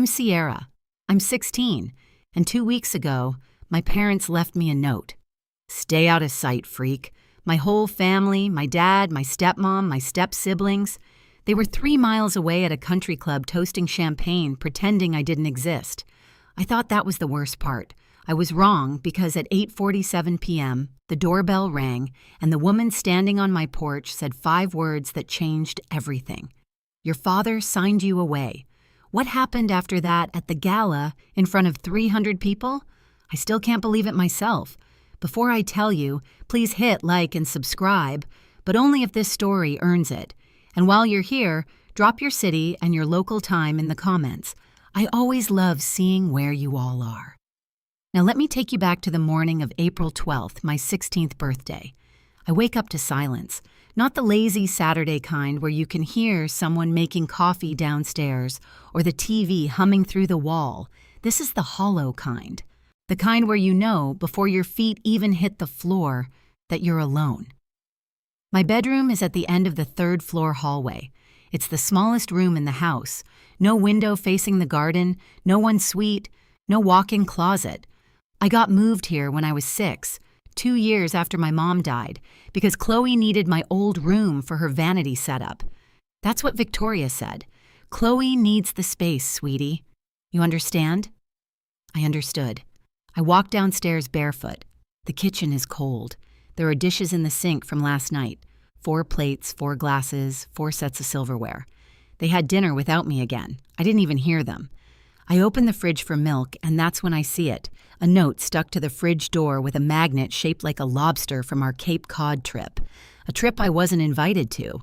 I'm Sierra. I'm 16, and 2 weeks ago, my parents left me a note. Stay out of sight, freak. My whole family, my dad, my stepmom, my step-siblings, they were 3 miles away at a country club toasting champagne, pretending I didn't exist. I thought that was the worst part. I was wrong because at 8:47 p.m., the doorbell rang, and the woman standing on my porch said 5 words that changed everything. Your father signed you away. What happened after that at the gala in front of 300 people? I still can't believe it myself. Before I tell you, please hit like and subscribe, but only if this story earns it. And while you're here, drop your city and your local time in the comments. I always love seeing where you all are. Now let me take you back to the morning of April 12th, my 16th birthday. I wake up to silence, not the lazy Saturday kind where you can hear someone making coffee downstairs or the TV humming through the wall. This is the hollow kind. The kind where you know, before your feet even hit the floor, that you're alone. My bedroom is at the end of the 3rd floor hallway. It's the smallest room in the house. No window facing the garden, no ensuite, no walk-in closet. I got moved here when I was 6, 2 years after my mom died, because Chloe needed my old room for her vanity setup. That's what Victoria said. Chloe needs the space, sweetie. You understand? I understood. I walked downstairs barefoot. The kitchen is cold. There are dishes in the sink from last night. 4 plates, 4 glasses, 4 sets of silverware. They had dinner without me again. I didn't even hear them. I open the fridge for milk, and that's when I see it. A note stuck to the fridge door with a magnet shaped like a lobster from our Cape Cod trip. A trip I wasn't invited to.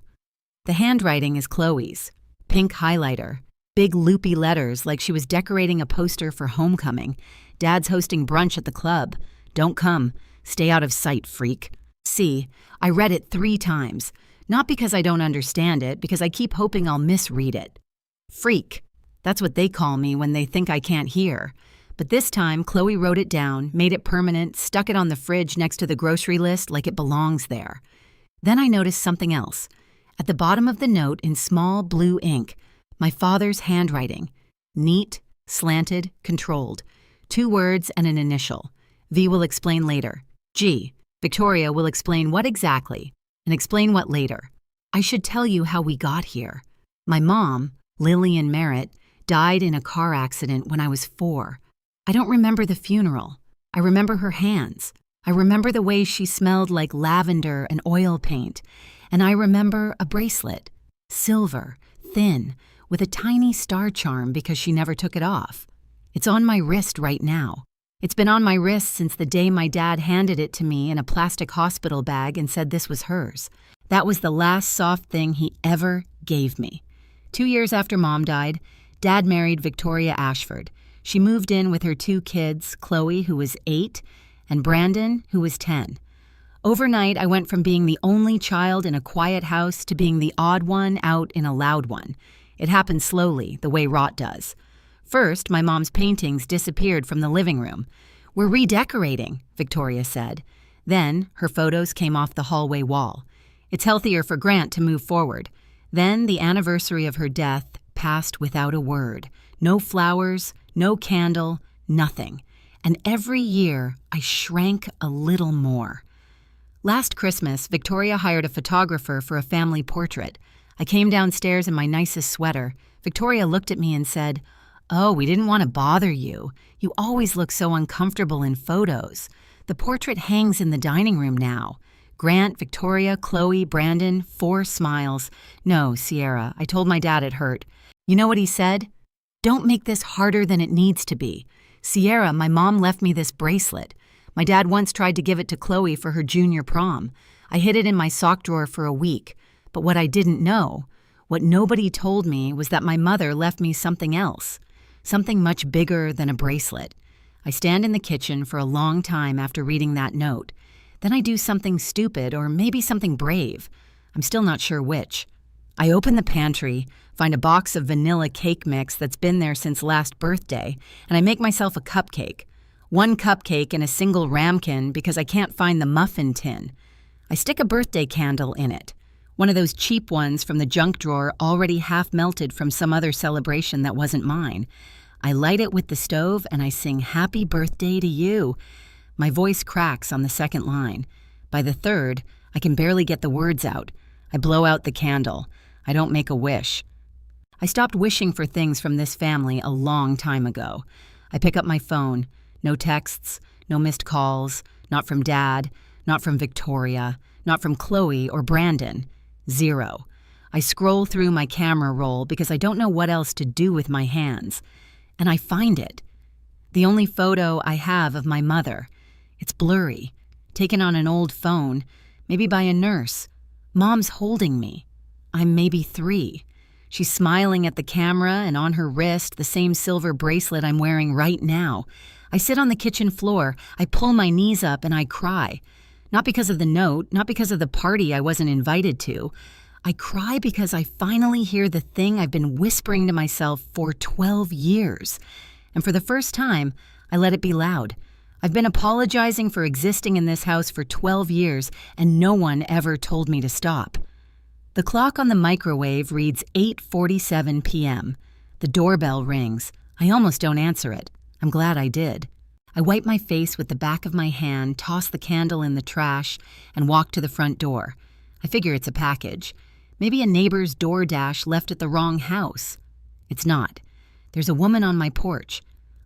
The handwriting is Chloe's. Pink highlighter. Big loopy letters like she was decorating a poster for homecoming. Dad's hosting brunch at the club. Don't come. Stay out of sight, freak. See, I read it 3 times. Not because I don't understand it, because I keep hoping I'll misread it. Freak. That's what they call me when they think I can't hear. But this time, Chloe wrote it down, made it permanent, stuck it on the fridge next to the grocery list like it belongs there. Then I noticed something else. At the bottom of the note in small blue ink, my father's handwriting. Neat, slanted, controlled. 2 words and an initial. V will explain later. G. Victoria will explain what exactly, and explain what later. I should tell you how we got here. My mom, Lillian Merritt, died in a car accident when I was 4. I don't remember the funeral. I remember her hands. I remember the way she smelled like lavender and oil paint. And I remember a bracelet, silver, thin, with a tiny star charm because she never took it off. It's on my wrist right now. It's been on my wrist since the day my dad handed it to me in a plastic hospital bag and said this was hers. That was the last soft thing he ever gave me. 2 years after Mom died, Dad married Victoria Ashford. She moved in with her 2 kids, Chloe, who was 8, and Brandon, who was 10. Overnight, I went from being the only child in a quiet house to being the odd one out in a loud one. It happened slowly, the way rot does. First, my mom's paintings disappeared from the living room. We're redecorating, Victoria said. Then, her photos came off the hallway wall. It's healthier for Grant to move forward. Then, the anniversary of her death passed without a word. No flowers, no candle, nothing. And every year, I shrank a little more. Last Christmas, Victoria hired a photographer for a family portrait. I came downstairs in my nicest sweater. Victoria looked at me and said, "Oh, we didn't want to bother you. You always look so uncomfortable in photos. The portrait hangs in the dining room now." Grant, Victoria, Chloe, Brandon, 4 smiles. No, Sierra, I told my dad it hurt. You know what he said? "Don't make this harder than it needs to be. Sierra, my mom left me this bracelet. My dad once tried to give it to Chloe for her junior prom. I hid it in my sock drawer for a week. But what I didn't know, what nobody told me, was that my mother left me something else. Something much bigger than a bracelet. I stand in the kitchen for a long time after reading that note. Then I do something stupid or maybe something brave. I'm still not sure which. I open the pantry, find a box of vanilla cake mix that's been there since last birthday, and I make myself a cupcake. 1 cupcake in a single ramekin because I can't find the muffin tin. I stick a birthday candle in it. One of those cheap ones from the junk drawer already half melted from some other celebration that wasn't mine. I light it with the stove and I sing happy birthday to you. My voice cracks on the second line. By the third, I can barely get the words out. I blow out the candle. I don't make a wish. I stopped wishing for things from this family a long time ago. I pick up my phone. No texts, no missed calls, not from Dad, not from Victoria, not from Chloe or Brandon. Zero. I scroll through my camera roll because I don't know what else to do with my hands. And I find it. The only photo I have of my mother. It's blurry, taken on an old phone, maybe by a nurse. Mom's holding me. I'm maybe 3. She's smiling at the camera and on her wrist the same silver bracelet I'm wearing right now. I sit on the kitchen floor, I pull my knees up and I cry. Not because of the note, not because of the party I wasn't invited to. I cry because I finally hear the thing I've been whispering to myself for 12 years. And for the first time, I let it be loud. I've been apologizing for existing in this house for 12 years, and no one ever told me to stop. The clock on the microwave reads 8:47 p.m. The doorbell rings. I almost don't answer it. I'm glad I did. I wipe my face with the back of my hand, toss the candle in the trash, and walk to the front door. I figure it's a package. Maybe a neighbor's DoorDash left at the wrong house. It's not. There's a woman on my porch.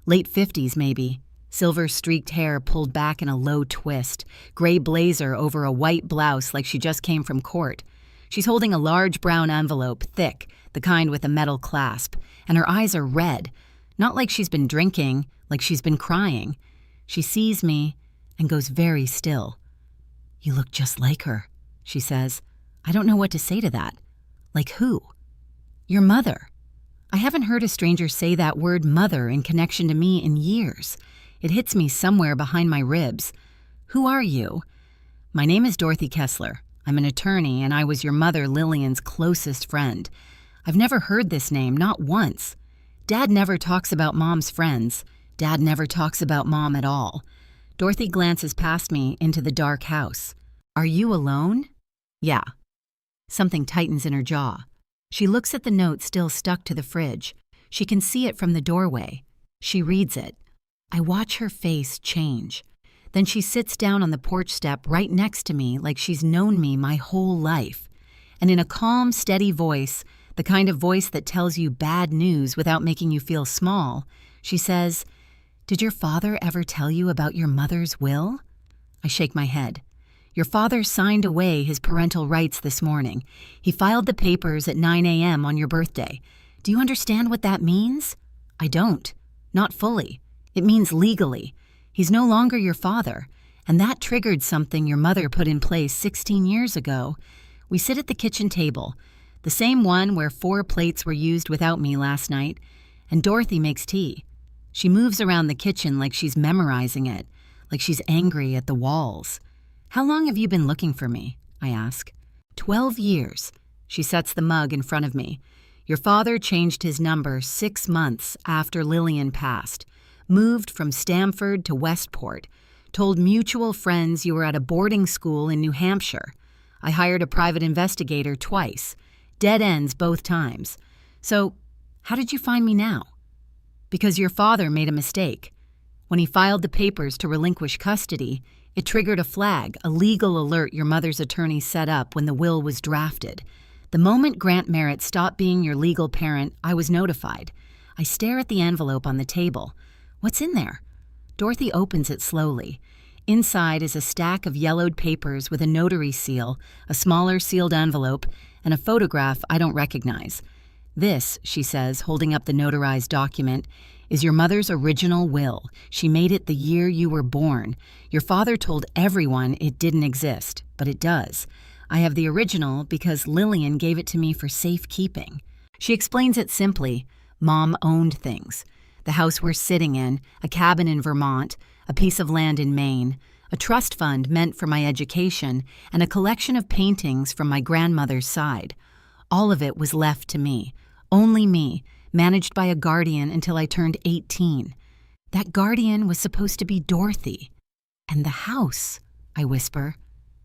Late 50s, maybe. Silver-streaked hair pulled back in a low twist. Gray blazer over a white blouse like she just came from court. She's holding a large brown envelope, thick, the kind with a metal clasp. And her eyes are red. Not like she's been drinking, like she's been crying. She sees me and goes very still. "You look just like her," she says. I don't know what to say to that. Like who? Your mother. I haven't heard a stranger say that word mother in connection to me in years. It hits me somewhere behind my ribs. Who are you? My name is Dorothy Kessler. I'm an attorney, and I was your mother Lillian's closest friend. I've never heard this name, not once. Dad never talks about Mom's friends. Dad never talks about Mom at all. Dorothy glances past me into the dark house. Are you alone? Yeah. Something tightens in her jaw. She looks at the note still stuck to the fridge. She can see it from the doorway. She reads it. I watch her face change. Then she sits down on the porch step right next to me like she's known me my whole life. And in a calm, steady voice, the kind of voice that tells you bad news without making you feel small, she says, "Did your father ever tell you about your mother's will?" I shake my head. Your father signed away his parental rights this morning. He filed the papers at 9 a.m. on your birthday. Do you understand what that means? I don't. Not fully. It means legally. He's no longer your father, and that triggered something your mother put in place 16 years ago. We sit at the kitchen table, the same one where 4 plates were used without me last night, and Dorothy makes tea. She moves around the kitchen like she's memorizing it, like she's angry at the walls. How long have you been looking for me? I ask. 12 years. She sets the mug in front of me. Your father changed his number 6 months after Lillian passed, moved from Stamford to Westport, told mutual friends you were at a boarding school in New Hampshire. I hired a private investigator twice. Dead ends both times. So, how did you find me now? Because your father made a mistake. When he filed the papers to relinquish custody, it triggered a flag, a legal alert your mother's attorney set up when the will was drafted. The moment Grant Merritt stopped being your legal parent, I was notified. I stare at the envelope on the table. What's in there? Dorothy opens it slowly. Inside is a stack of yellowed papers with a notary seal, a smaller sealed envelope, and a photograph I don't recognize. This, she says, holding up the notarized document, is your mother's original will. She made it the year you were born. Your father told everyone it didn't exist, but it does. I have the original because Lillian gave it to me for safekeeping. She explains it simply. Mom owned things. The house we're sitting in, a cabin in Vermont, a piece of land in Maine, a trust fund meant for my education, and a collection of paintings from my grandmother's side. All of it was left to me. Only me. Managed by a guardian until I turned 18. That guardian was supposed to be Dorothy. And the house, I whisper.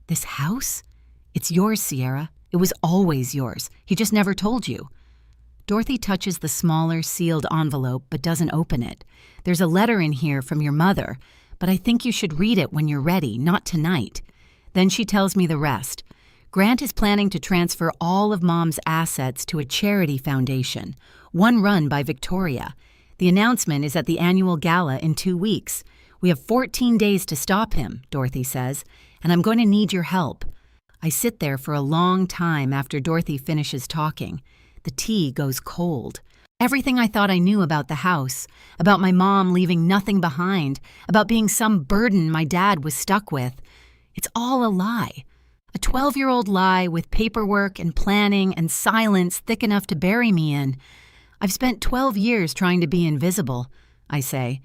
This house? It's yours, Sierra. It was always yours. He just never told you. Dorothy touches the smaller, sealed envelope but doesn't open it. There's a letter in here from your mother, but I think you should read it when you're ready, not tonight. Then she tells me the rest. Grant is planning to transfer all of Mom's assets to a charity foundation, one run by Victoria. The announcement is at the annual gala in 2 weeks. We have 14 days to stop him, Dorothy says, and I'm going to need your help. I sit there for a long time after Dorothy finishes talking. The tea goes cold. Everything I thought I knew about the house, about my mom leaving nothing behind, about being some burden my dad was stuck with, it's all a lie. A 12-year-old lie with paperwork and planning and silence thick enough to bury me in. I've spent 12 years trying to be invisible, I say,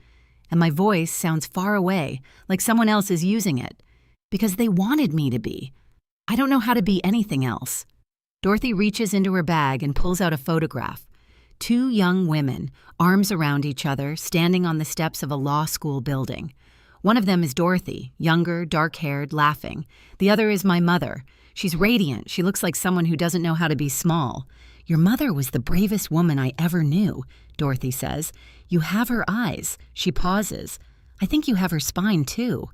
and my voice sounds far away, like someone else is using it, because they wanted me to be. I don't know how to be anything else. Dorothy reaches into her bag and pulls out a photograph. 2 young women, arms around each other, standing on the steps of a law school building. One of them is Dorothy, younger, dark-haired, laughing. The other is my mother. She's radiant. She looks like someone who doesn't know how to be small. Your mother was the bravest woman I ever knew, Dorothy says. You have her eyes. She pauses. I think you have her spine, too.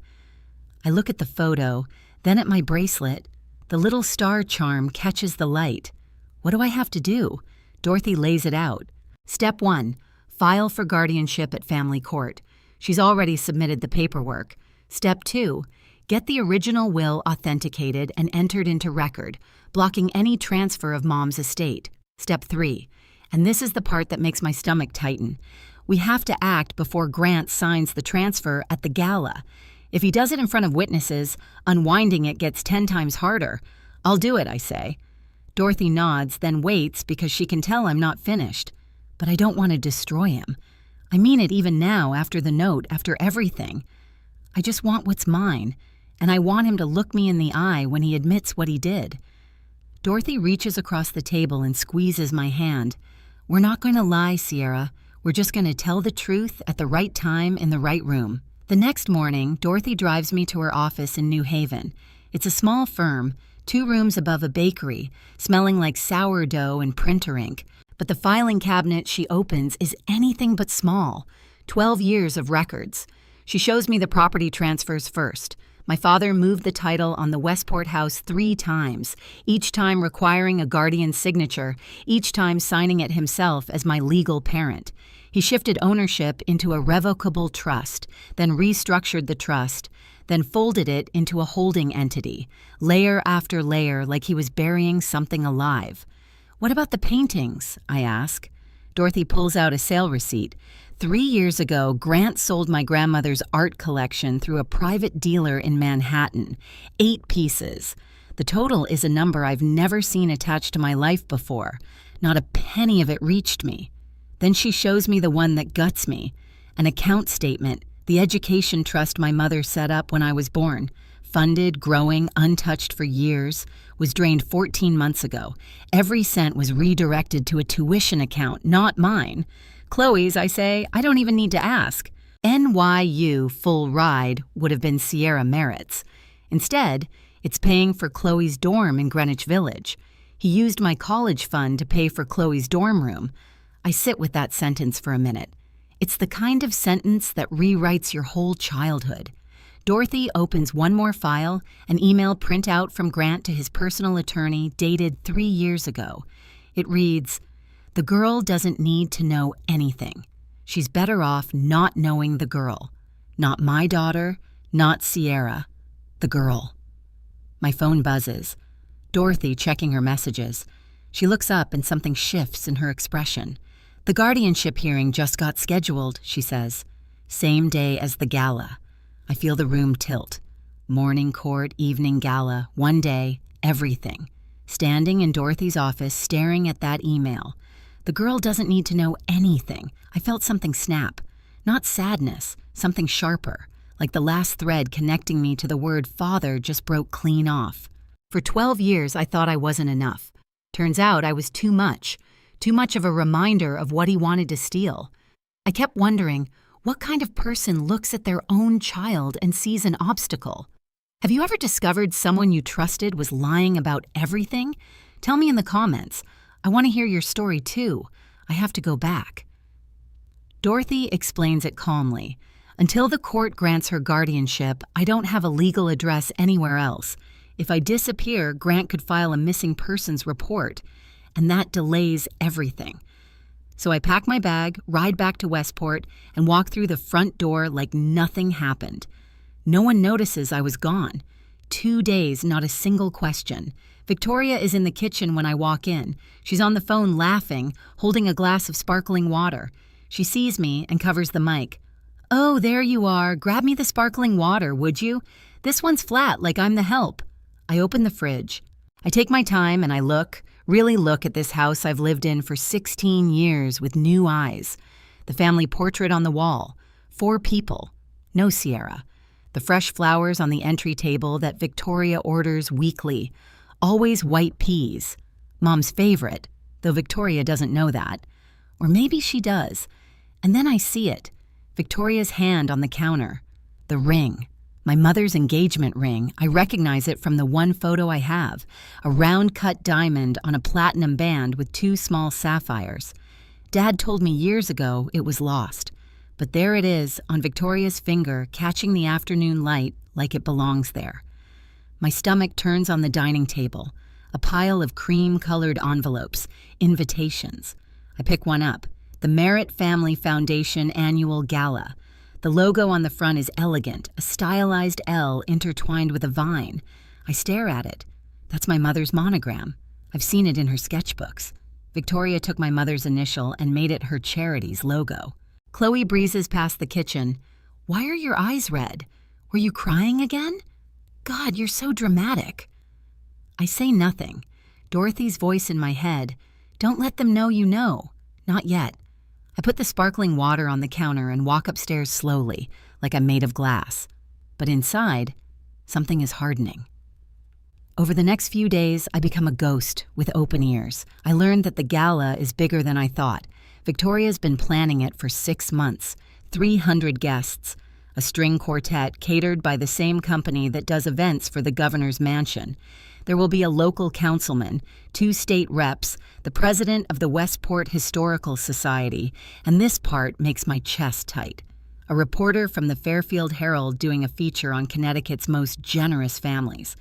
I look at the photo, then at my bracelet. The little star charm catches the light. What do I have to do? Dorothy lays it out. Step 1, file for guardianship at family court. She's already submitted the paperwork. Step 2, get the original will authenticated and entered into record, blocking any transfer of Mom's estate. Step 3, and this is the part that makes my stomach tighten. We have to act before Grant signs the transfer at the gala. If he does it in front of witnesses, unwinding it gets 10 times harder. I'll do it, I say. Dorothy nods, then waits because she can tell I'm not finished. But I don't want to destroy him. I mean it even now, after the note, after everything. I just want what's mine, and I want him to look me in the eye when he admits what he did. Dorothy reaches across the table and squeezes my hand. We're not going to lie, Sierra. We're just going to tell the truth at the right time in the right room. The next morning, Dorothy drives me to her office in New Haven. It's a small firm, 2 rooms above a bakery, smelling like sourdough and printer ink. But the filing cabinet she opens is anything but small. 12 years of records. She shows me the property transfers first. My father moved the title on the Westport house 3 times, each time requiring a guardian's signature, each time signing it himself as my legal parent. He shifted ownership into a revocable trust, then restructured the trust, then folded it into a holding entity, layer after layer like he was burying something alive. What about the paintings? I ask. Dorothy pulls out a sale receipt. 3 years ago, Grant sold my grandmother's art collection through a private dealer in Manhattan. 8 pieces. The total is a number I've never seen attached to my life before. Not a penny of it reached me. Then she shows me the one that guts me. An account statement, the education trust my mother set up when I was born. Funded, growing, untouched for years, was drained 14 months ago. Every cent was redirected to a tuition account, not mine. Chloe's, I say, I don't even need to ask. NYU full ride would have been Sierra Merritt's. Instead, it's paying for Chloe's dorm in Greenwich Village. He used my college fund to pay for Chloe's dorm room. I sit with that sentence for a minute. It's the kind of sentence that rewrites your whole childhood. Dorothy opens one more file, an email printout from Grant to his personal attorney dated 3 years ago. It reads, "The girl doesn't need to know anything. She's better off not knowing the girl. Not my daughter, not Sierra. The girl." My phone buzzes. Dorothy checking her messages. She looks up and something shifts in her expression. "The guardianship hearing just got scheduled," she says. "Same day as the gala." I feel the room tilt. Morning court, evening gala, one day, everything. Standing in Dorothy's office, staring at that email. The girl doesn't need to know anything. I felt something snap. Not sadness, something sharper, like the last thread connecting me to the word father just broke clean off. For 12 years, I thought I wasn't enough. Turns out I was too much of a reminder of what he wanted to steal. I kept wondering, what kind of person looks at their own child and sees an obstacle? Have you ever discovered someone you trusted was lying about everything? Tell me in the comments. I want to hear your story too. I have to go back. Dorothy explains it calmly. Until the court grants her guardianship, I don't have a legal address anywhere else. If I disappear, Grant could file a missing persons report, and that delays everything. So I pack my bag, ride back to Westport, and walk through the front door like nothing happened. No one notices I was gone. 2 days, not a single question. Victoria is in the kitchen when I walk in. She's on the phone laughing, holding a glass of sparkling water. She sees me and covers the mic. "Oh, there you are. Grab me the sparkling water, would you? This one's flat, like I'm the help." I open the fridge. I take my time and I really look at this house I've lived in for 16 years with new eyes. The family portrait on the wall. 4 people. No Sierra. The fresh flowers on the entry table that Victoria orders weekly. Always white peas. Mom's favorite, though Victoria doesn't know that. Or maybe she does. And then I see it. Victoria's hand on the counter. The ring. My mother's engagement ring. I recognize it from the one photo I have. A round-cut diamond on a platinum band with 2 small sapphires. Dad told me years ago it was lost. But there it is on Victoria's finger, catching the afternoon light like it belongs there. My stomach turns on the dining table. A pile of cream-colored envelopes. Invitations. I pick one up. The Merritt Family Foundation Annual Gala. The logo on the front is elegant, a stylized L intertwined with a vine. I stare at it. That's my mother's monogram. I've seen it in her sketchbooks. Victoria took my mother's initial and made it her charity's logo. Chloe breezes past the kitchen. "Why are your eyes red? Were you crying again? God, you're so dramatic." I say nothing. Dorothy's voice in my head. "Don't let them know you know." Not yet. I put the sparkling water on the counter and walk upstairs slowly, like I'm made of glass. But inside, something is hardening. Over the next few days, I become a ghost with open ears. I learned that the gala is bigger than I thought. Victoria's been planning it for 6 months. 300 guests. A string quartet catered by the same company that does events for the governor's mansion. There will be a local councilman, 2 state reps, the president of the Westport Historical Society, and this part makes my chest tight. A reporter from the Fairfield Herald doing a feature on Connecticut's most generous families.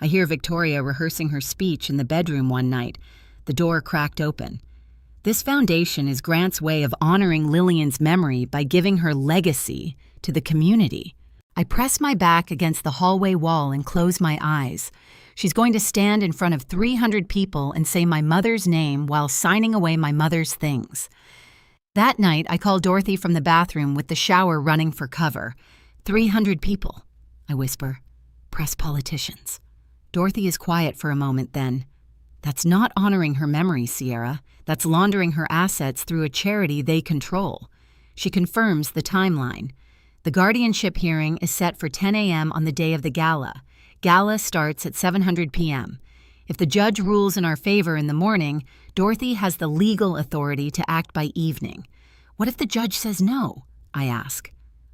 I hear Victoria rehearsing her speech in the bedroom one night. The door cracked open. This foundation is Grant's way of honoring Lillian's memory by giving her legacy to the community. I press my back against the hallway wall and close my eyes. She's going to stand in front of 300 people and say my mother's name while signing away my mother's things. That night, I call Dorothy from the bathroom with the shower running for cover. 300 people, I whisper. Press politicians. Dorothy is quiet for a moment then. That's not honoring her memory, Sierra. That's laundering her assets through a charity they control. She confirms the timeline. The guardianship hearing is set for 10 a.m. on the day of the gala. Gala starts at 7:00 p.m. If the judge rules in our favor in the morning, Dorothy has the legal authority to act by evening. What if the judge says no? I ask.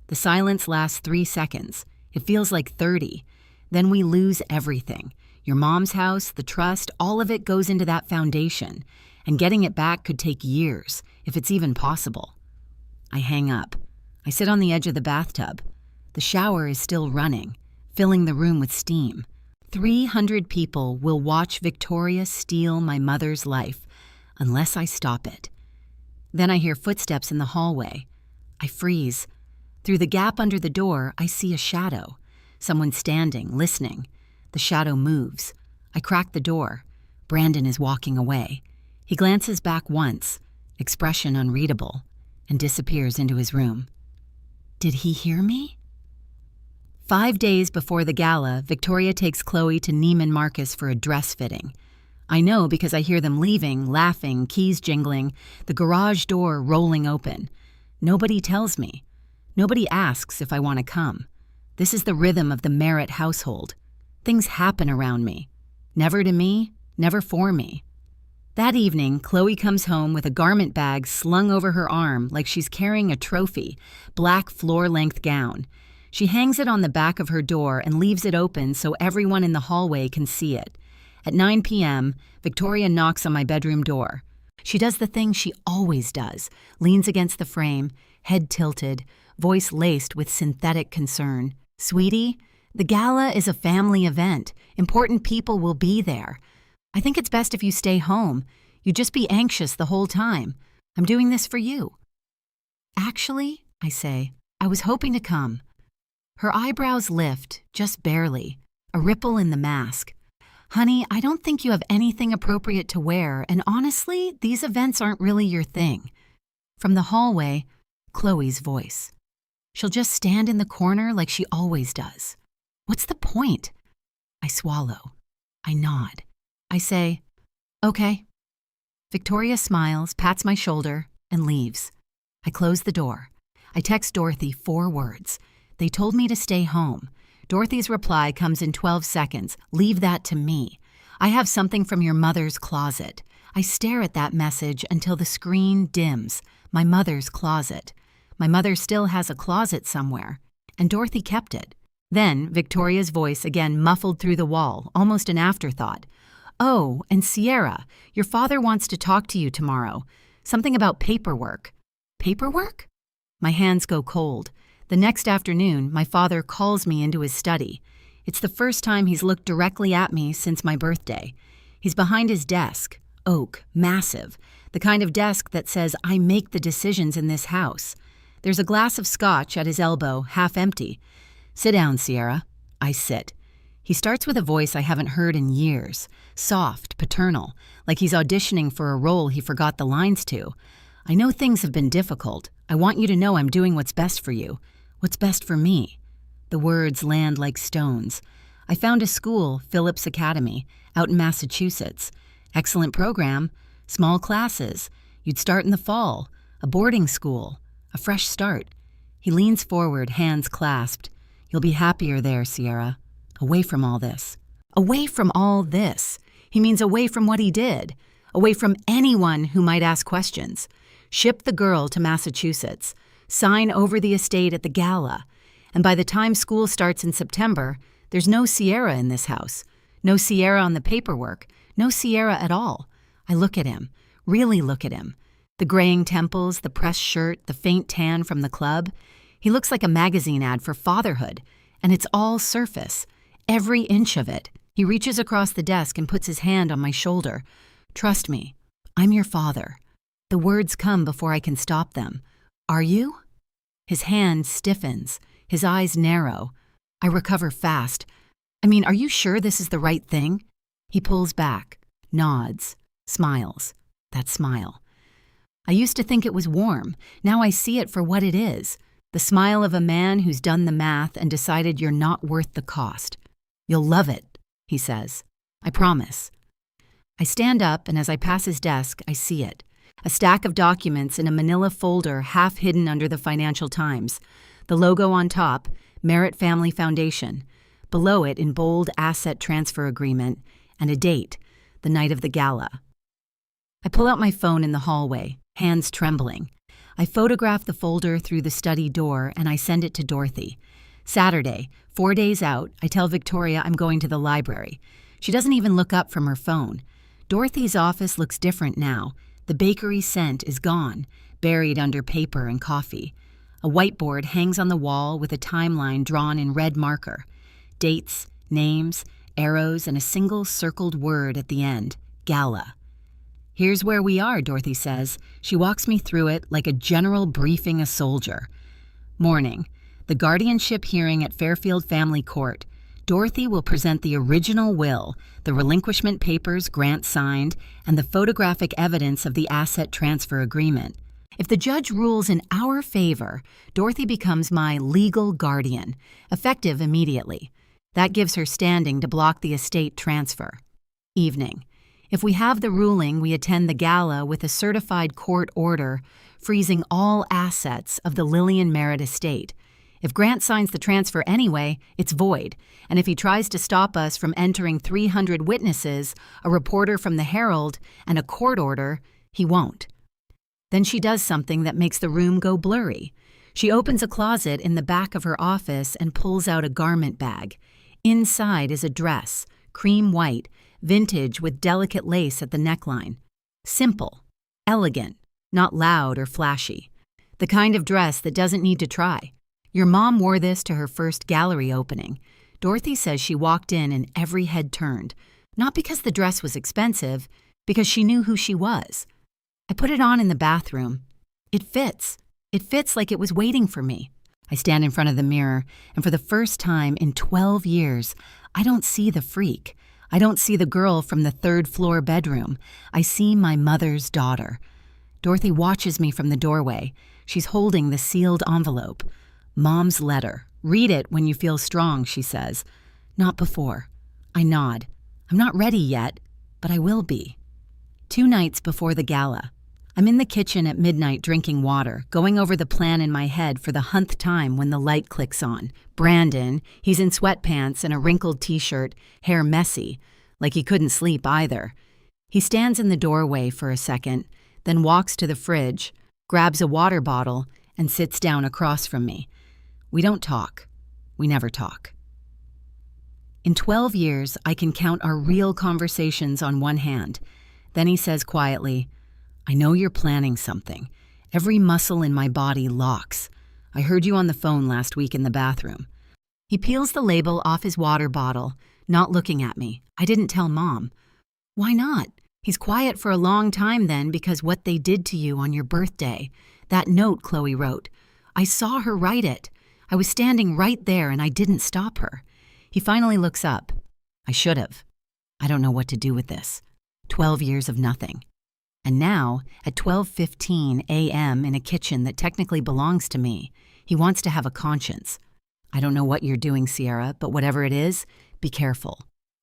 The silence lasts 3 seconds. It feels like 30. Then we lose everything. Your mom's house, the trust, all of it goes into that foundation. And getting it back could take years, if it's even possible. I hang up. I sit on the edge of the bathtub. The shower is still running, filling the room with steam. 300 people will watch Victoria steal my mother's life, unless I stop it. Then I hear footsteps in the hallway. I freeze. Through the gap under the door, I see a shadow. Someone standing, listening. The shadow moves. I crack the door. Brandon is walking away. He glances back once, expression unreadable, and disappears into his room. Did he hear me? 5 days before the gala, Victoria takes Chloe to Neiman Marcus for a dress fitting. I know because I hear them leaving, laughing, keys jingling, the garage door rolling open. Nobody tells me. Nobody asks if I want to come. This is the rhythm of the Merritt household. Things happen around me. Never to me, never for me. That evening, Chloe comes home with a garment bag slung over her arm like she's carrying a trophy, black floor-length gown. She hangs it on the back of her door and leaves it open so everyone in the hallway can see it. At 9 p.m., Victoria knocks on my bedroom door. She does the thing she always does, leans against the frame, head tilted, voice laced with synthetic concern. "Sweetie, the gala is a family event. Important people will be there. I think it's best if you stay home. You'd just be anxious the whole time. I'm doing this for you." "Actually," I say, "I was hoping to come." Her eyebrows lift, just barely, a ripple in the mask. "Honey, I don't think you have anything appropriate to wear, and honestly, these events aren't really your thing." From the hallway, Chloe's voice. "She'll just stand in the corner like she always does. What's the point?" I swallow. I nod. I say, "Okay." Victoria smiles, pats my shoulder, and leaves. I close the door. I text Dorothy 4 words. "They told me to stay home." Dorothy's reply comes in 12 seconds. "Leave that to me. I have something from your mother's closet." I stare at that message until the screen dims. My mother's closet. My mother still has a closet somewhere, and Dorothy kept it. Then Victoria's voice again muffled through the wall, almost an afterthought. "Oh, and Sierra, your father wants to talk to you tomorrow. Something about paperwork." "Paperwork?" My hands go cold. The next afternoon, my father calls me into his study. It's the first time he's looked directly at me since my birthday. He's behind his desk, oak, massive, the kind of desk that says I make the decisions in this house. There's a glass of scotch at his elbow, half empty. "Sit down, Sierra." I sit. He starts with a voice I haven't heard in years, soft, paternal, like he's auditioning for a role he forgot the lines to. "I know things have been difficult. I want you to know I'm doing what's best for you. What's best for me." The words land like stones. "I found a school, Phillips Academy, out in Massachusetts. Excellent program, small classes. You'd start in the fall. A boarding school. A fresh start." He leans forward, hands clasped. "You'll be happier there, Sierra. Away from all this." Away from all this. He means away from what he did. Away from anyone who might ask questions. Ship the girl to Massachusetts. Sign over the estate at the gala. And by the time school starts in September, there's no Sierra in this house. No Sierra on the paperwork. No Sierra at all. I look at him. Really look at him. The graying temples, the pressed shirt, the faint tan from the club. He looks like a magazine ad for fatherhood. And it's all surface. Every inch of it. He reaches across the desk and puts his hand on my shoulder. "Trust me. I'm your father." The words come before I can stop them. "Are you?" His hand stiffens. His eyes narrow. I recover fast. Are you sure this is the right thing?" He pulls back, nods, smiles. That smile. I used to think it was warm. Now I see it for what it is. The smile of a man who's done the math and decided you're not worth the cost. "You'll love it," he says. "I promise." I stand up, and as I pass his desk, I see it. A stack of documents in a manila folder half hidden under the Financial Times. The logo on top, Merritt Family Foundation. Below it, in bold, asset transfer agreement, and a date, the night of the gala. I pull out my phone in the hallway, hands trembling. I photograph the folder through the study door, and I send it to Dorothy. Saturday, 4 days out, I tell Victoria I'm going to the library. She doesn't even look up from her phone. Dorothy's office looks different now. The bakery scent is gone, buried under paper and coffee. A whiteboard hangs on the wall with a timeline drawn in red marker. Dates, names, arrows, and a single circled word at the end, gala. "Here's where we are," Dorothy says. She walks me through it like a general briefing a soldier. Morning. The guardianship hearing at Fairfield Family Court. Dorothy will present the original will, the relinquishment papers Grant signed, and the photographic evidence of the asset transfer agreement. If the judge rules in our favor, Dorothy becomes my legal guardian, effective immediately. That gives her standing to block the estate transfer. Evening. If we have the ruling, we attend the gala with a certified court order freezing all assets of the Lillian Merritt estate. If Grant signs the transfer anyway, it's void, and if he tries to stop us from entering 300 witnesses, a reporter from the Herald, and a court order, he won't. Then she does something that makes the room go blurry. She opens a closet in the back of her office and pulls out a garment bag. Inside is a dress, cream white, vintage with delicate lace at the neckline. Simple, Elegant, not loud or flashy. The kind of dress that doesn't need to try. Your mom wore this to her first gallery opening. Dorothy says she walked in and every head turned, not because the dress was expensive, because she knew who she was. I put it on in the bathroom. It fits. It fits like it was waiting for me. I stand in front of the mirror, and for the first time in 12 years, I don't see the freak. I don't see the girl from the third-floor bedroom. I see my mother's daughter. Dorothy watches me from the doorway. She's holding the sealed envelope. Mom's letter. Read it when you feel strong, she says. Not before. I nod. I'm not ready yet, but I will be. 2 nights before the gala. I'm in the kitchen at midnight drinking water, going over the plan in my head for the 100th time when the light clicks on. Brandon, he's in sweatpants and a wrinkled t-shirt, hair messy, like he couldn't sleep either. He stands in the doorway for a second, then walks to the fridge, grabs a water bottle, and sits down across from me. We don't talk. We never talk. In 12 years, I can count our real conversations on one hand. Then he says quietly, I know you're planning something. Every muscle in my body locks. I heard you on the phone last week in the bathroom. He peels the label off his water bottle, not looking at me. I didn't tell Mom. Why not? He's quiet for a long time then because what they did to you on your birthday. That note Chloe wrote. I saw her write it. I was standing right there and I didn't stop her. He finally looks up. I should have. I don't know what to do with this. 12 years of nothing. And now, at 12:15 a.m. in a kitchen that technically belongs to me, he wants to have a conscience. I don't know what you're doing, Sierra, but whatever it is, be careful.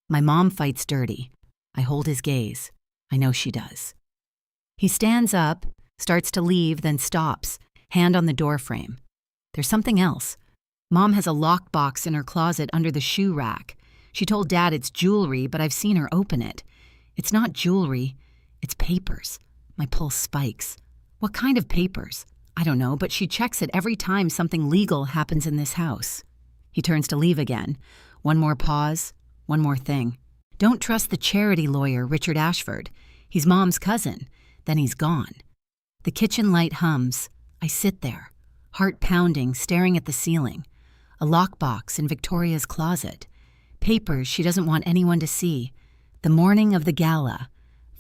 My mom fights dirty. I hold his gaze. I know she does. He stands up, starts to leave, then stops, hand on the doorframe. There's something else. Mom has a lockbox in her closet under the shoe rack. She told Dad it's jewelry, but I've seen her open it. It's not jewelry. It's papers. My pulse spikes. What kind of papers? I don't know, but she checks it every time something legal happens in this house. He turns to leave again. One more pause. One more thing. Don't trust the charity lawyer, Richard Ashford. He's Mom's cousin. Then he's gone. The kitchen light hums. I sit there, heart pounding, staring at the ceiling. A lockbox in Victoria's closet. Papers she doesn't want anyone to see. The morning of the gala.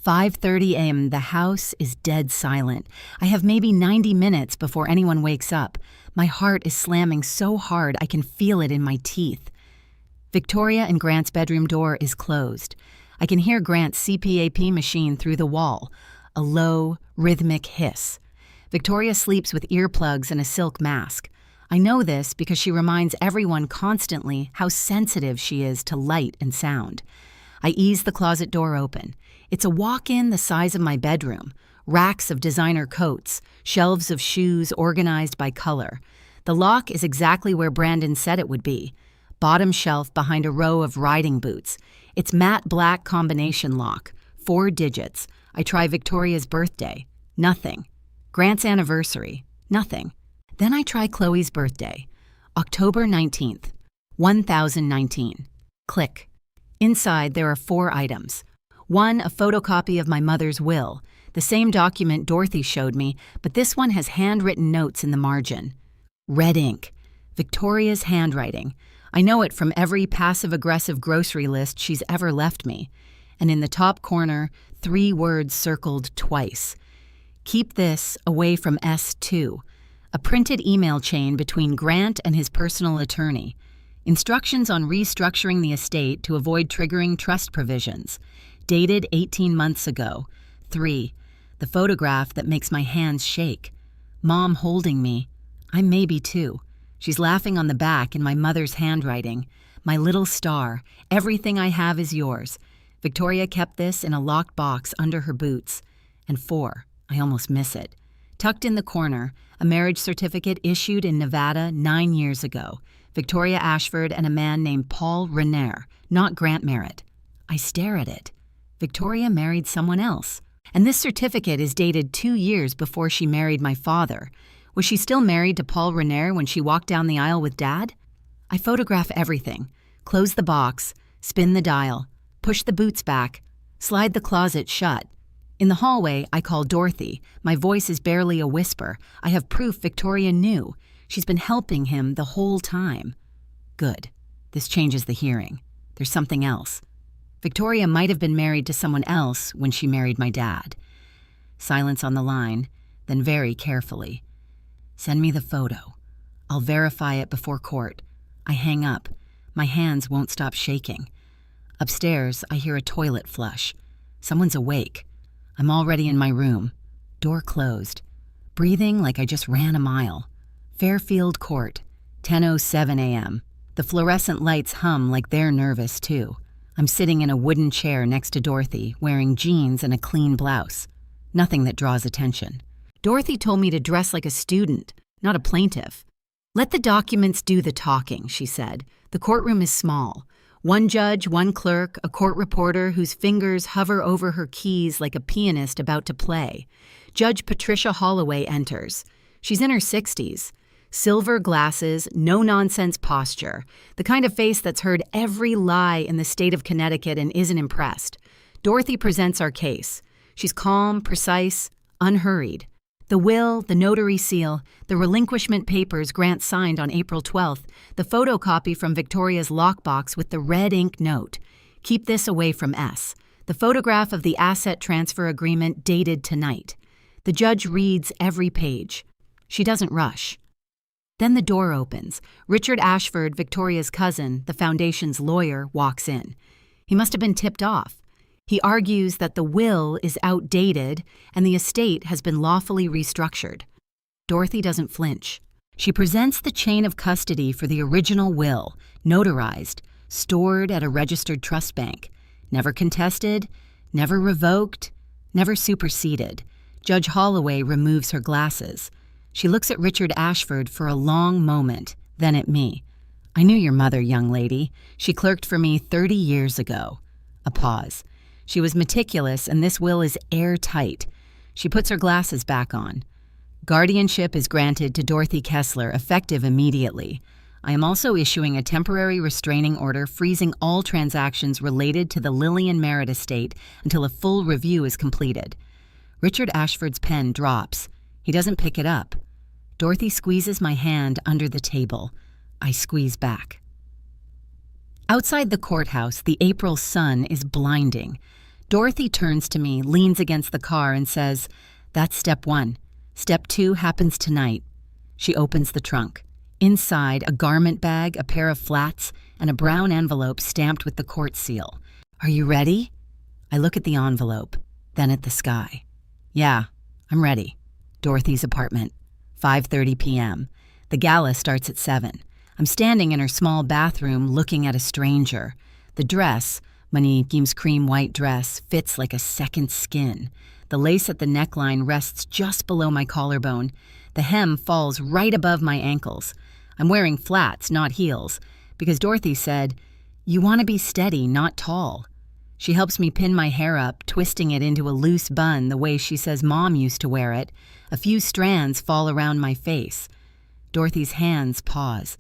5:30 a.m. The house is dead silent. I have maybe 90 minutes before anyone wakes up. My heart is slamming so hard I can feel it in my teeth. Victoria and Grant's bedroom door is closed. I can hear Grant's CPAP machine through the wall. A low, rhythmic hiss. Victoria sleeps with earplugs and a silk mask. I know this because she reminds everyone constantly how sensitive she is to light and sound. I ease the closet door open. It's a walk-in the size of my bedroom. Racks of designer coats, shelves of shoes organized by color. The lock is exactly where Brandon said it would be. Bottom shelf behind a row of riding boots. It's matte black combination lock. 4 digits. I try Victoria's birthday. Nothing. Grant's anniversary. Nothing. Then I try Chloe's birthday. October 19th. 1019. Click. Inside there are 4 items. 1, a photocopy of my mother's will. The same document Dorothy showed me, but this one has handwritten notes in the margin. Red ink. Victoria's handwriting. I know it from every passive-aggressive grocery list she's ever left me. And in the top corner, 3 words circled twice. Keep this away from S2. A printed email chain between Grant and his personal attorney. Instructions on restructuring the estate to avoid triggering trust provisions. Dated 18 months ago. 3. The photograph that makes my hands shake. Mom holding me. I'm maybe 2. She's laughing on the back in my mother's handwriting. My little star. Everything I have is yours. Victoria kept this in a locked box under her boots. And 4. I almost miss it. Tucked in the corner, a marriage certificate issued in Nevada 9 years ago. Victoria Ashford and a man named Paul Renair, not Grant Merritt. I stare at it. Victoria married someone else. And this certificate is dated 2 years before she married my father. Was she still married to Paul Renair when she walked down the aisle with Dad? I photograph everything. Close the box, spin the dial, push the boots back, slide the closet shut. In the hallway, I call Dorothy. My voice is barely a whisper. I have proof Victoria knew. She's been helping him the whole time. Good. This changes the hearing. There's something else. Victoria might have been married to someone else when she married my dad. Silence on the line, then very carefully. Send me the photo. I'll verify it before court. I hang up. My hands won't stop shaking. Upstairs, I hear a toilet flush. Someone's awake. I'm already in my room. Door closed. Breathing like I just ran a mile. Fairfield Court, 10:07 a.m. The fluorescent lights hum like they're nervous, too. I'm sitting in a wooden chair next to Dorothy, wearing jeans and a clean blouse. Nothing that draws attention. Dorothy told me to dress like a student, not a plaintiff. Let the documents do the talking, she said. The courtroom is small. One judge, one clerk, a court reporter whose fingers hover over her keys like a pianist about to play. Judge Patricia Holloway enters. She's in her 60s. Silver glasses, no-nonsense posture, the kind of face that's heard every lie in the state of Connecticut and isn't impressed. Dorothy presents our case. She's calm, precise, unhurried. The will, the notary seal, the relinquishment papers Grant signed on April 12th, the photocopy from Victoria's lockbox with the red ink note. Keep this away from S. The photograph of the asset transfer agreement dated tonight. The judge reads every page. She doesn't rush. Then the door opens. Richard Ashford, Victoria's cousin, the foundation's lawyer, walks in. He must have been tipped off. He argues that the will is outdated and the estate has been lawfully restructured. Dorothy doesn't flinch. She presents the chain of custody for the original will, notarized, stored at a registered trust bank. Never contested, never revoked, never superseded. Judge Holloway removes her glasses. She looks at Richard Ashford for a long moment, then at me. I knew your mother, young lady. She clerked for me 30 years ago. A pause. She was meticulous, and this will is airtight. She puts her glasses back on. Guardianship is granted to Dorothy Kessler, effective immediately. I am also issuing a temporary restraining order freezing all transactions related to the Lillian Merritt estate until a full review is completed. Richard Ashford's pen drops. He doesn't pick it up. Dorothy squeezes my hand under the table. I squeeze back. Outside the courthouse, the April sun is blinding. Dorothy turns to me, leans against the car, and says, "That's step 1. Step 2 happens tonight." She opens the trunk. Inside, a garment bag, a pair of flats, and a brown envelope stamped with the court seal. "Are you ready?" I look at the envelope, then at the sky. "Yeah, I'm ready." Dorothy's apartment, 5:30 p.m. The gala starts at 7. I'm standing in her small bathroom looking at a stranger. The dress, Monique's cream white dress, fits like a second skin. The lace at the neckline rests just below my collarbone. The hem falls right above my ankles. I'm wearing flats, not heels, because Dorothy said, "You want to be steady, not tall." She helps me pin my hair up, twisting it into a loose bun the way she says Mom used to wear it. A few strands fall around my face. Dorothy's hands pause.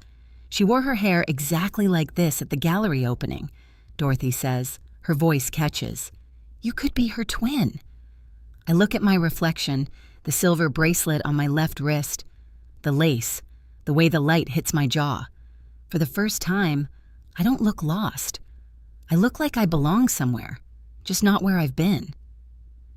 She wore her hair exactly like this at the gallery opening, Dorothy says. Her voice catches. "You could be her twin." I look at my reflection, the silver bracelet on my left wrist, the lace, the way the light hits my jaw. For the first time, I don't look lost. I look like I belong somewhere, just not where I've been.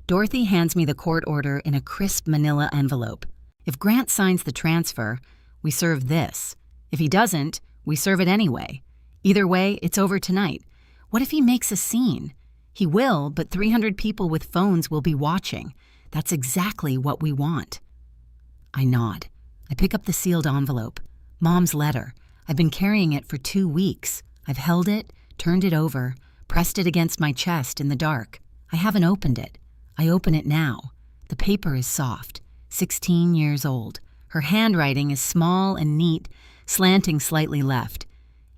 Dorothy hands me the court order in a crisp manila envelope. If Grant signs the transfer, we serve this. If he doesn't, we serve it anyway. Either way, it's over tonight. What if he makes a scene? He will, but 300 people with phones will be watching. That's exactly what we want. I nod. I pick up the sealed envelope. Mom's letter. I've been carrying it for 2 weeks. I've held it, turned it over, pressed it against my chest in the dark. I haven't opened it. I open it now. The paper is soft, 16 years old. Her handwriting is small and neat, slanting slightly left.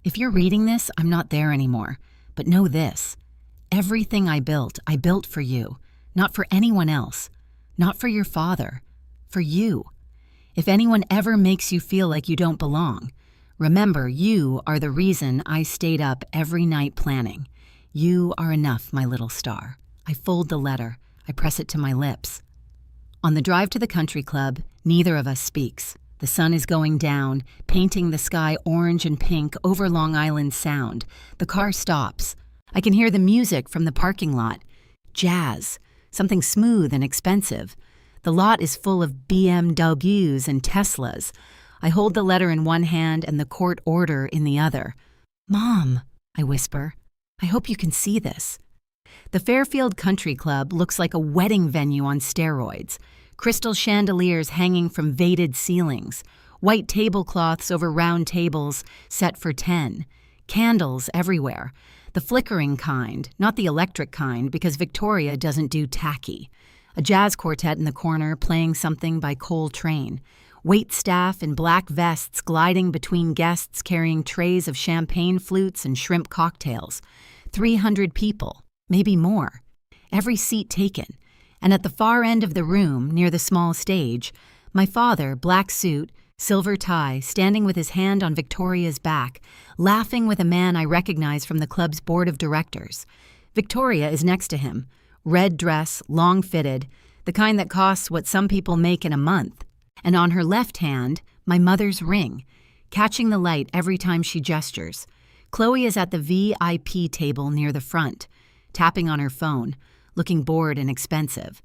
If you're reading this, I'm not there anymore. But know this. Everything I built for you. Not for anyone else. Not for your father. For you. If anyone ever makes you feel like you don't belong, remember you are the reason I stayed up every night planning. You are enough, my little star. I fold the letter. I press it to my lips. On the drive to the country club, neither of us speaks. The sun is going down, painting the sky orange and pink over Long Island Sound. The car stops. I can hear the music from the parking lot. Jazz, something smooth and expensive. The lot is full of BMWs and Teslas. I hold the letter in one hand and the court order in the other. "Mom," I whisper, "I hope you can see this." The Fairfield Country Club looks like a wedding venue on steroids. Crystal chandeliers hanging from vated ceilings, white tablecloths over round tables set for 10, candles everywhere, the flickering kind, not the electric kind because Victoria doesn't do tacky, a jazz quartet in the corner playing something by Coltrane, wait staff in black vests gliding between guests carrying trays of champagne flutes and shrimp cocktails, 300 people, maybe more, every seat taken. And at the far end of the room, near the small stage, my father, black suit, silver tie, standing with his hand on Victoria's back, laughing with a man I recognize from the club's board of directors. Victoria is next to him, red dress, long fitted, the kind that costs what some people make in a month. And on her left hand, my mother's ring, catching the light every time she gestures. Chloe is at the VIP table near the front, tapping on her phone, looking bored and expensive.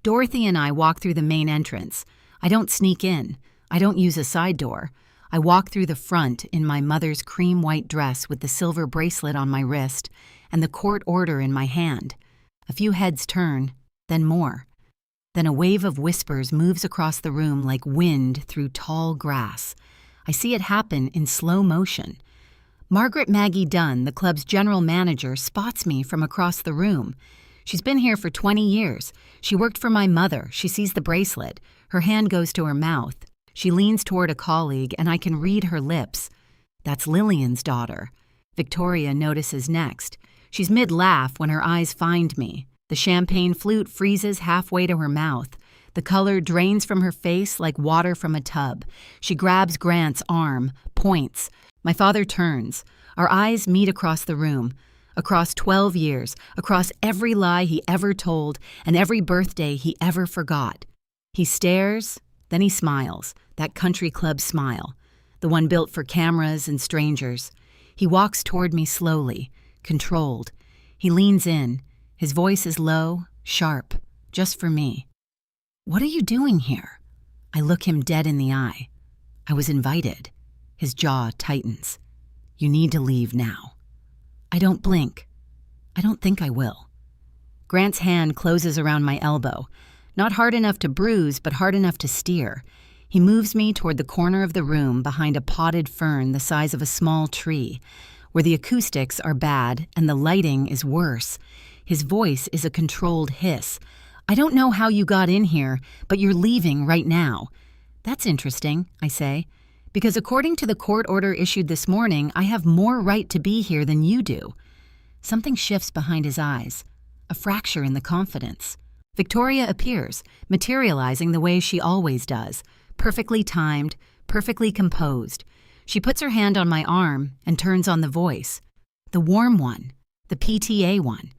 Dorothy and I walk through the main entrance. I don't sneak in. I don't use a side door. I walk through the front in my mother's cream white dress with the silver bracelet on my wrist and the court order in my hand. A few heads turn, then more. Then a wave of whispers moves across the room like wind through tall grass. I see it happen in slow motion. Margaret Maggie Dunn, the club's general manager, spots me from across the room. She's been here for 20 years. She worked for my mother. She sees the bracelet. Her hand goes to her mouth. She leans toward a colleague, and I can read her lips. That's Lillian's daughter. Victoria notices next. She's mid-laugh when her eyes find me. The champagne flute freezes halfway to her mouth. The color drains from her face like water from a tub. She grabs Grant's arm, points. My father turns. Our eyes meet across the room. Across 12 years, across every lie he ever told and every birthday he ever forgot. He stares, then he smiles, that country club smile, the one built for cameras and strangers. He walks toward me slowly, controlled. He leans in. His voice is low, sharp, just for me. "What are you doing here?" I look him dead in the eye. "I was invited." His jaw tightens. "You need to leave now." I don't blink. I don't think I will. Grant's hand closes around my elbow. Not hard enough to bruise, but hard enough to steer. He moves me toward the corner of the room behind a potted fern the size of a small tree, where the acoustics are bad and the lighting is worse. His voice is a controlled hiss. "I don't know how you got in here, but you're leaving right now." "That's interesting," I say. "Because according to the court order issued this morning, I have more right to be here than you do." Something shifts behind his eyes, a fracture in the confidence. Victoria appears, materializing the way she always does, perfectly timed, perfectly composed. She puts her hand on my arm and turns on the voice, the warm one, the PTA one.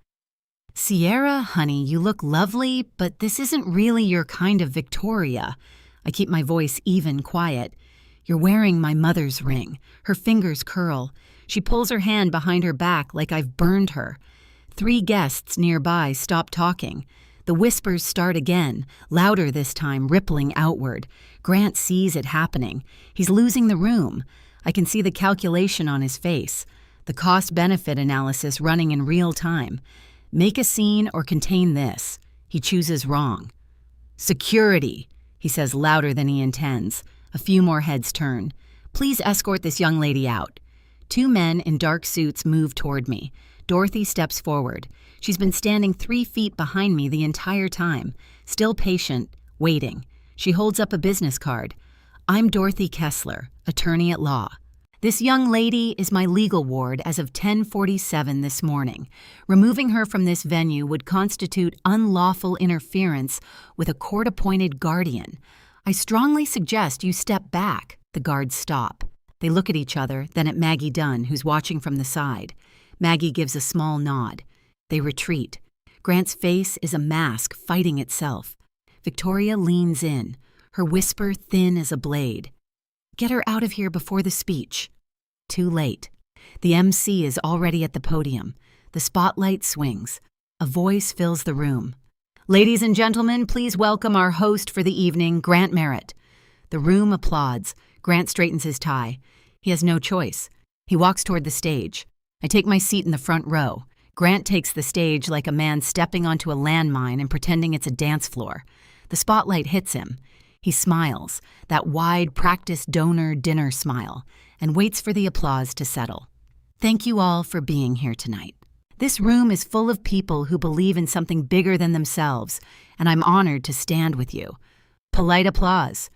"Sierra, honey, you look lovely, but this isn't really your kind of Victoria." I keep my voice even, quiet. "You're wearing my mother's ring." Her fingers curl. She pulls her hand behind her back like I've burned her. 3 guests nearby stop talking. The whispers start again, louder this time, rippling outward. Grant sees it happening. He's losing the room. I can see the calculation on his face, the cost-benefit analysis running in real time. Make a scene or contain this. He chooses wrong. "Security," he says louder than he intends. A few more heads turn. "Please escort this young lady out." 2 men in dark suits move toward me. Dorothy steps forward. She's been standing 3 feet behind me the entire time, still patient, waiting. She holds up a business card. "I'm Dorothy Kessler, attorney at law. This young lady is my legal ward as of 10:47 this morning. Removing her from this venue would constitute unlawful interference with a court-appointed guardian. I strongly suggest you step back." The guards stop. They look at each other, then at Maggie Dunn, who's watching from the side. Maggie gives a small nod. They retreat. Grant's face is a mask fighting itself. Victoria leans in, her whisper thin as a blade. Get her out of here before the speech. Too late. The MC is already at the podium. The spotlight swings. A voice fills the room. Ladies and gentlemen, please welcome our host for the evening, Grant Merritt. The room applauds. Grant straightens his tie. He has no choice. He walks toward the stage. I take my seat in the front row. Grant takes the stage like a man stepping onto a landmine and pretending it's a dance floor. The spotlight hits him. He smiles, that wide practice donor dinner smile, and waits for the applause to settle. Thank you all for being here tonight. This room is full of people who believe in something bigger than themselves, and I'm honored to stand with you. Polite applause.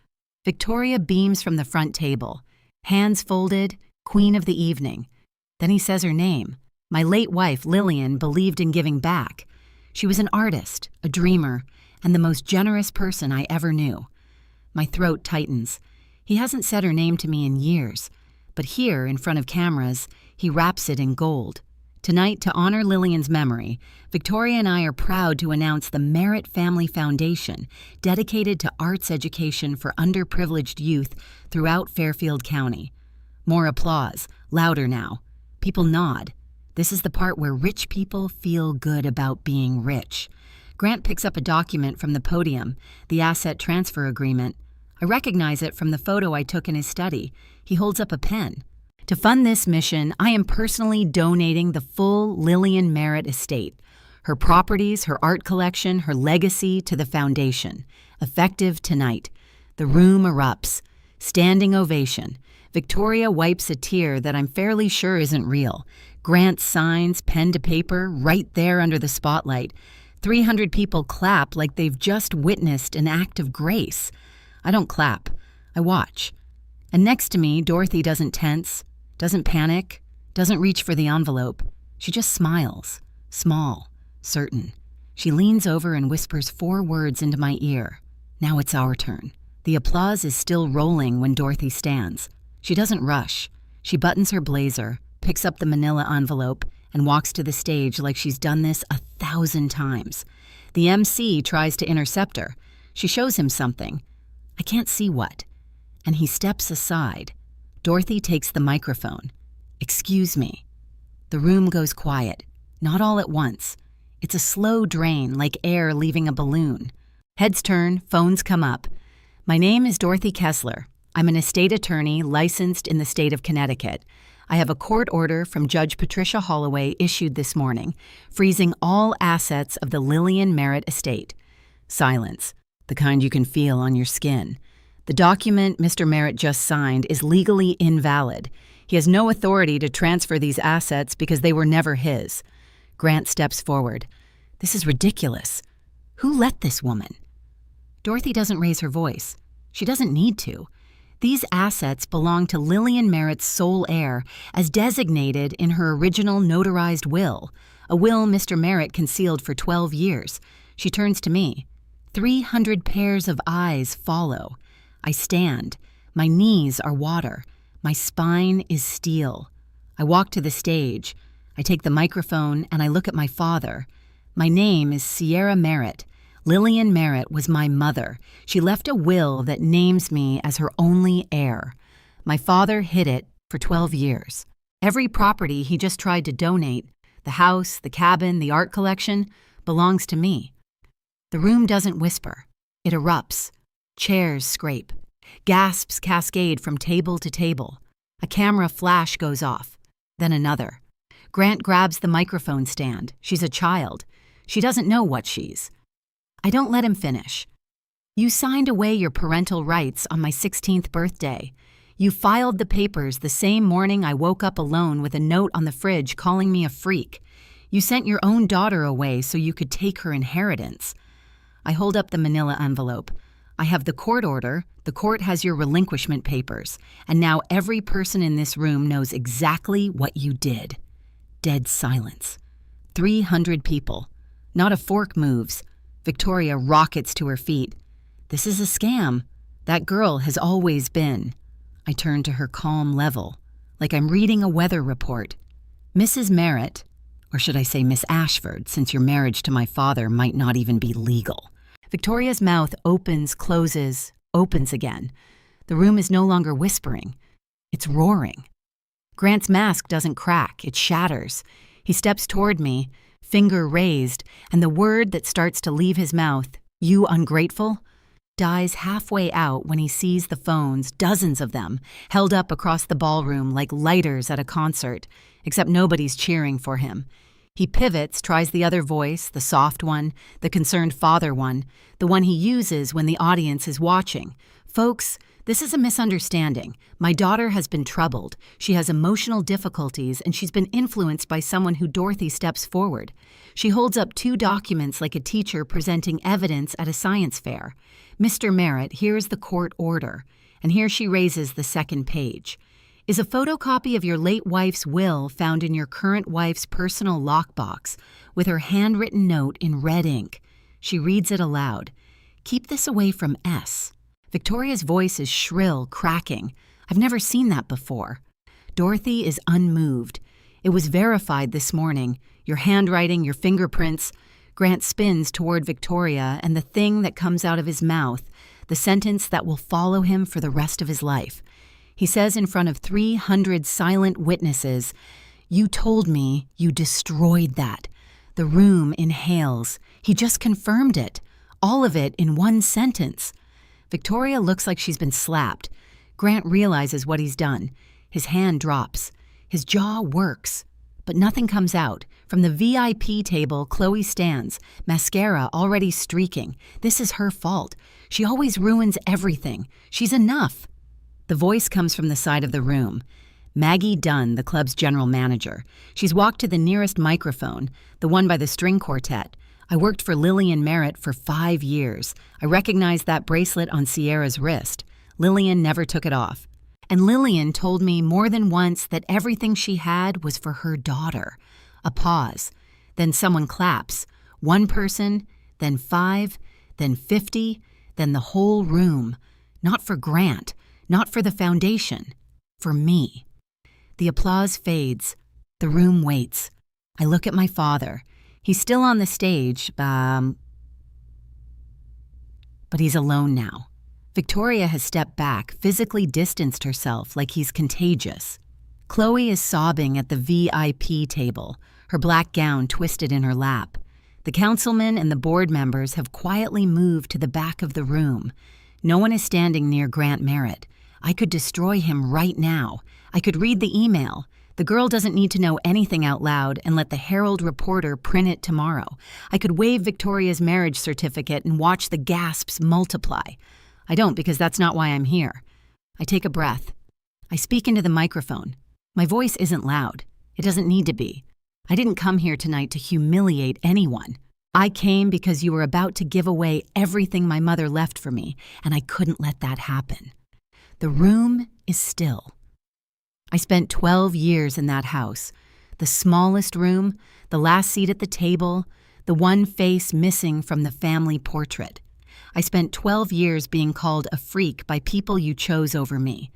Victoria beams from the front table. Hands folded, queen of the evening. Then he says her name. My late wife, Lillian, believed in giving back. She was an artist, a dreamer, and the most generous person I ever knew. My throat tightens. He hasn't said her name to me in years, but here, in front of cameras, he wraps it in gold. Tonight, to honor Lillian's memory, Victoria and I are proud to announce the Merritt Family Foundation, dedicated to arts education for underprivileged youth throughout Fairfield County. More applause, louder now. People nod. This is the part where rich people feel good about being rich. Grant picks up a document from the podium, the asset transfer agreement. I recognize it from the photo I took in his study. He holds up a pen. To fund this mission, I am personally donating the full Lillian Merritt estate, her properties, her art collection, her legacy to the foundation. Effective tonight. The room erupts. Standing ovation. Victoria wipes a tear that I'm fairly sure isn't real. Grant signs, pen to paper, right there under the spotlight. 300 people clap like they've just witnessed an act of grace. I don't clap. I watch. And next to me, Dorothy doesn't tense, doesn't panic, doesn't reach for the envelope. She just smiles, small, certain. She leans over and whispers 4 words into my ear. Now it's our turn. The applause is still rolling when Dorothy stands. She doesn't rush. She buttons her blazer, picks up the manila envelope, and walks to the stage like she's done this 1,000 times. The MC tries to intercept her. She shows him something. I can't see what. And he steps aside. Dorothy takes the microphone. Excuse me. The room goes quiet, not all at once. It's a slow drain, like air leaving a balloon. Heads turn, phones come up. My name is Dorothy Kessler. I'm an estate attorney licensed in the state of Connecticut. I have a court order from Judge Patricia Holloway issued this morning, freezing all assets of the Lillian Merritt estate. Silence, the kind you can feel on your skin. The document Mr. Merritt just signed is legally invalid. He has no authority to transfer these assets because they were never his. Grant steps forward. This is ridiculous. Who let this woman? Dorothy doesn't raise her voice. She doesn't need to. These assets belong to Lillian Merritt's sole heir, as designated in her original notarized will, a will Mr. Merritt concealed for 12 years. She turns to me. 300 pairs of eyes follow. I stand. My knees are water. My spine is steel. I walk to the stage. I take the microphone and I look at my father. My name is Sierra Merritt. Lillian Merritt was my mother. She left a will that names me as her only heir. My father hid it for 12 years. Every property he just tried to donate, the house, the cabin, the art collection, belongs to me. The room doesn't whisper. It erupts. Chairs scrape. Gasps cascade from table to table. A camera flash goes off. Then another. Grant grabs the microphone stand. She's a child. She doesn't know what she's. I don't let him finish. You signed away your parental rights on my 16th birthday. You filed the papers the same morning I woke up alone with a note on the fridge calling me a freak. You sent your own daughter away so you could take her inheritance. I hold up the manila envelope. I have the court order, the court has your relinquishment papers, and now every person in this room knows exactly what you did. Dead silence. 300 people. Not a fork moves. Victoria rockets to her feet. This is a scam. That girl has always been. I turn to her calm level, like I'm reading a weather report. Mrs. Merritt, Or should I say Miss Ashford, since your marriage to my father might not even be legal. Victoria's mouth opens, closes, opens again. The room is no longer whispering. It's roaring. Grant's mask doesn't crack, it shatters. He steps toward me, finger raised, and the word that starts to leave his mouth, "You ungrateful," dies halfway out when he sees the phones, dozens of them, held up across the ballroom like lighters at a concert, except nobody's cheering for him. He pivots, tries the other voice, the soft one, the concerned father one, the one he uses when the audience is watching. Folks, this is a misunderstanding. My daughter has been troubled. She has emotional difficulties, and she's been influenced by someone who Dorothy steps forward. She holds up 2 documents like a teacher presenting evidence at a science fair. Mr. Merritt, here's the court order. And here she raises the second page. Is a photocopy of your late wife's will found in your current wife's personal lockbox with her handwritten note in red ink. She reads it aloud. Keep this away from S. Victoria's voice is shrill, cracking. I've never seen that before. Dorothy is unmoved. It was verified this morning. Your handwriting, your fingerprints. Grant spins toward Victoria, and the thing that comes out of his mouth, the sentence that will follow him for the rest of his life. He says in front of 300 silent witnesses, "You told me you destroyed that." The room inhales. He just confirmed it. All of it in one sentence. Victoria looks like she's been slapped. Grant realizes what he's done. His hand drops. His jaw works. But nothing comes out. From the VIP table, Chloe stands, mascara already streaking. This is her fault. She always ruins everything. She's enough. The voice comes from the side of the room. Maggie Dunn, the club's general manager. She's walked to the nearest microphone, the one by the string quartet. I worked for Lillian Merritt for 5 years. I recognized that bracelet on Sierra's wrist. Lillian never took it off. And Lillian told me more than once that everything she had was for her daughter. A pause. Then someone claps. 1 person, then 5, then 50, then the whole room. Not for Grant. Not for the foundation. For me. The applause fades. The room waits. I look at my father. He's still on the stage, but he's alone now. Victoria has stepped back, physically distanced herself like he's contagious. Chloe is sobbing at the VIP table, her black gown twisted in her lap. The councilmen and the board members have quietly moved to the back of the room. No one is standing near Grant Merritt. I could destroy him right now. I could read the email. The girl doesn't need to know anything out loud and let the Herald reporter print it tomorrow. I could wave Victoria's marriage certificate and watch the gasps multiply. I don't, because that's not why I'm here. I take a breath. I speak into the microphone. My voice isn't loud. It doesn't need to be. I didn't come here tonight to humiliate anyone. I came because you were about to give away everything my mother left for me, and I couldn't let that happen. The room is still. I spent 12 years in that house. The smallest room, the last seat at the table, the one face missing from the family portrait. I spent 12 years being called a freak by people you chose over me.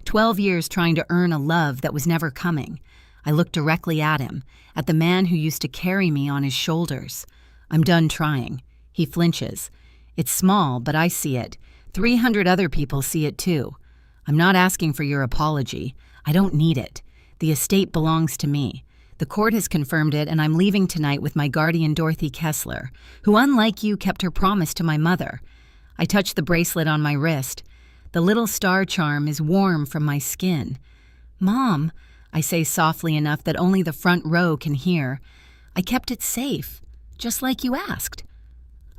12 years trying to earn a love that was never coming. I looked directly at him, at the man who used to carry me on his shoulders. I'm done trying. He flinches. It's small, but I see it. 300 other people see it too. I'm not asking for your apology. I don't need it. The estate belongs to me. The court has confirmed it, and I'm leaving tonight with my guardian Dorothy Kessler, who, unlike you, kept her promise to my mother. I touch the bracelet on my wrist. The little star charm is warm from my skin. Mom, I say softly enough that only the front row can hear. I kept it safe, just like you asked.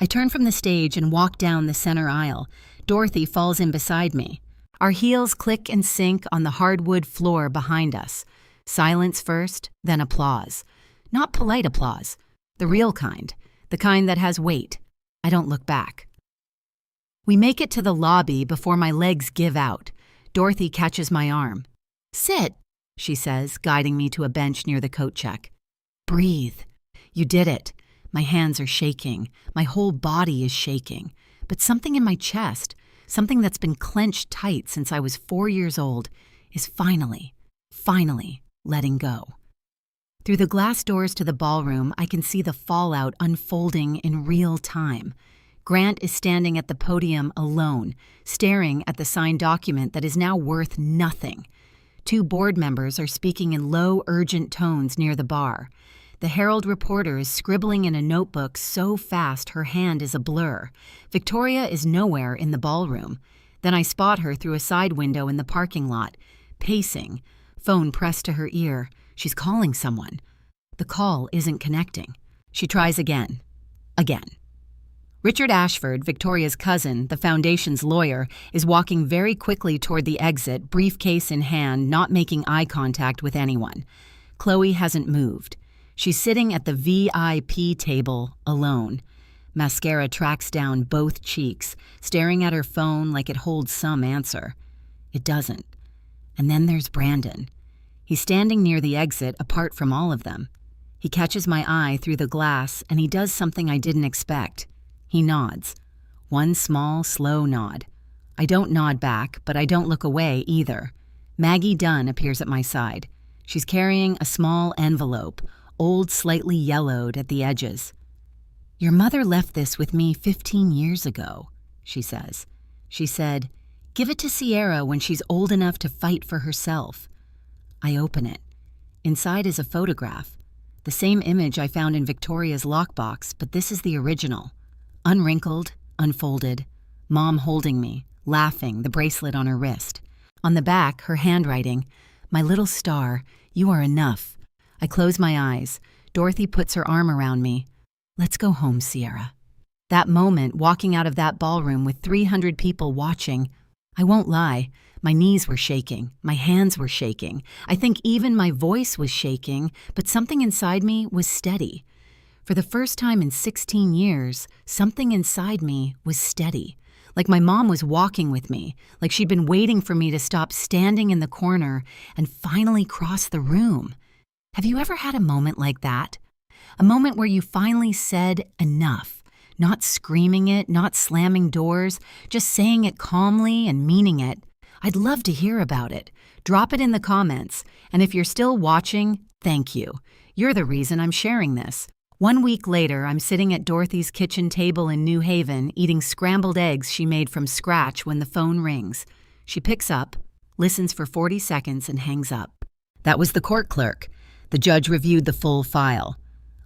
I turn from the stage and walk down the center aisle. Dorothy falls in beside me. Our heels click and sink on the hardwood floor behind us. Silence first, then applause. Not polite applause. The real kind. The kind that has weight. I don't look back. We make it to the lobby before my legs give out. Dorothy catches my arm. Sit, she says, guiding me to a bench near the coat check. Breathe. You did it. My hands are shaking. My whole body is shaking. But something in my chest, something that's been clenched tight since I was 4 years old, is finally letting go. Through the glass doors to the ballroom, I can see the fallout unfolding in real time. Grant is standing at the podium alone, staring at the signed document that is now worth nothing. 2 board members are speaking in low, urgent tones near the bar. The Herald reporter is scribbling in a notebook so fast her hand is a blur. Victoria is nowhere in the ballroom. Then I spot her through a side window in the parking lot, pacing, phone pressed to her ear. She's calling someone. The call isn't connecting. She tries again. Again. Richard Ashford, Victoria's cousin, the foundation's lawyer, is walking very quickly toward the exit, briefcase in hand, not making eye contact with anyone. Chloe hasn't moved. She's sitting at the VIP table alone. Mascara tracks down both cheeks, staring at her phone like it holds some answer. It doesn't. And then there's Brandon. He's standing near the exit, apart from all of them. He catches my eye through the glass, and he does something I didn't expect. He nods. One small, slow nod. I don't nod back, but I don't look away either. Maggie Dunn appears at my side. She's carrying a small envelope, old, slightly yellowed at the edges. "Your mother left this with me 15 years ago," she says. She said, "Give it to Sierra when she's old enough to fight for herself." I open it. Inside is a photograph. The same image I found in Victoria's lockbox, but this is the original. Unwrinkled, unfolded, Mom holding me, laughing, the bracelet on her wrist. On the back, her handwriting, "My little star, you are enough." I close my eyes. Dorothy puts her arm around me. "Let's go home, Sierra." That moment, walking out of that ballroom with 300 people watching, I won't lie, my knees were shaking, my hands were shaking. I think even my voice was shaking, but something inside me was steady. For the first time in 16 years, something inside me was steady. Like my mom was walking with me, like she'd been waiting for me to stop standing in the corner and finally cross the room. Have you ever had a moment like that? A moment where you finally said enough, not screaming it, not slamming doors, just saying it calmly and meaning it. I'd love to hear about it. Drop it in the comments. And if you're still watching, thank you. You're the reason I'm sharing this. 1 week later, I'm sitting at Dorothy's kitchen table in New Haven, eating scrambled eggs she made from scratch when the phone rings. She picks up, listens for 40 seconds, and hangs up. That was the court clerk. The judge reviewed the full file.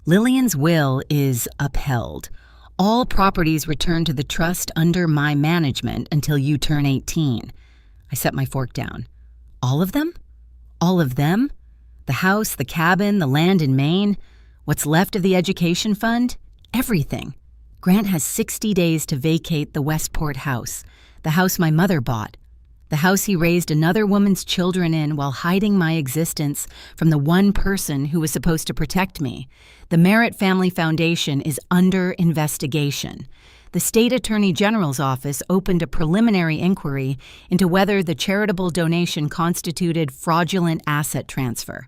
Lillian's will is upheld. All properties returned to the trust under my management until you turn 18. I set my fork down. All of them? All of them? The house, the cabin, the land in Maine? What's left of the education fund? Everything. Grant has 60 days to vacate the Westport house, the house my mother bought, the house he raised another woman's children in while hiding my existence from the one person who was supposed to protect me. The Merritt Family Foundation is under investigation. The State Attorney General's office opened a preliminary inquiry into whether the charitable donation constituted fraudulent asset transfer.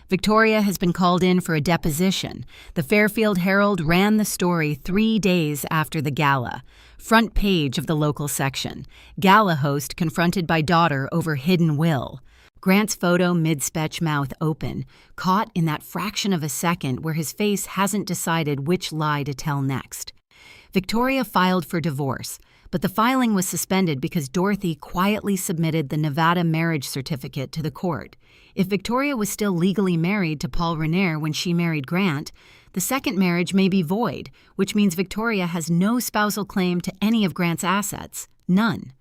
Victoria has been called in for a deposition. The Fairfield Herald ran the story 3 days after the gala. Front page of the local section. Gala host confronted by daughter over hidden will. Grant's photo mid-spetch, mouth open, caught in that fraction of a second where his face hasn't decided which lie to tell next. Victoria filed for divorce, but the filing was suspended because Dorothy quietly submitted the Nevada marriage certificate to the court. If Victoria was still legally married to Paul Raniere when she married Grant, the second marriage may be void, which means Victoria has no spousal claim to any of Grant's assets. None.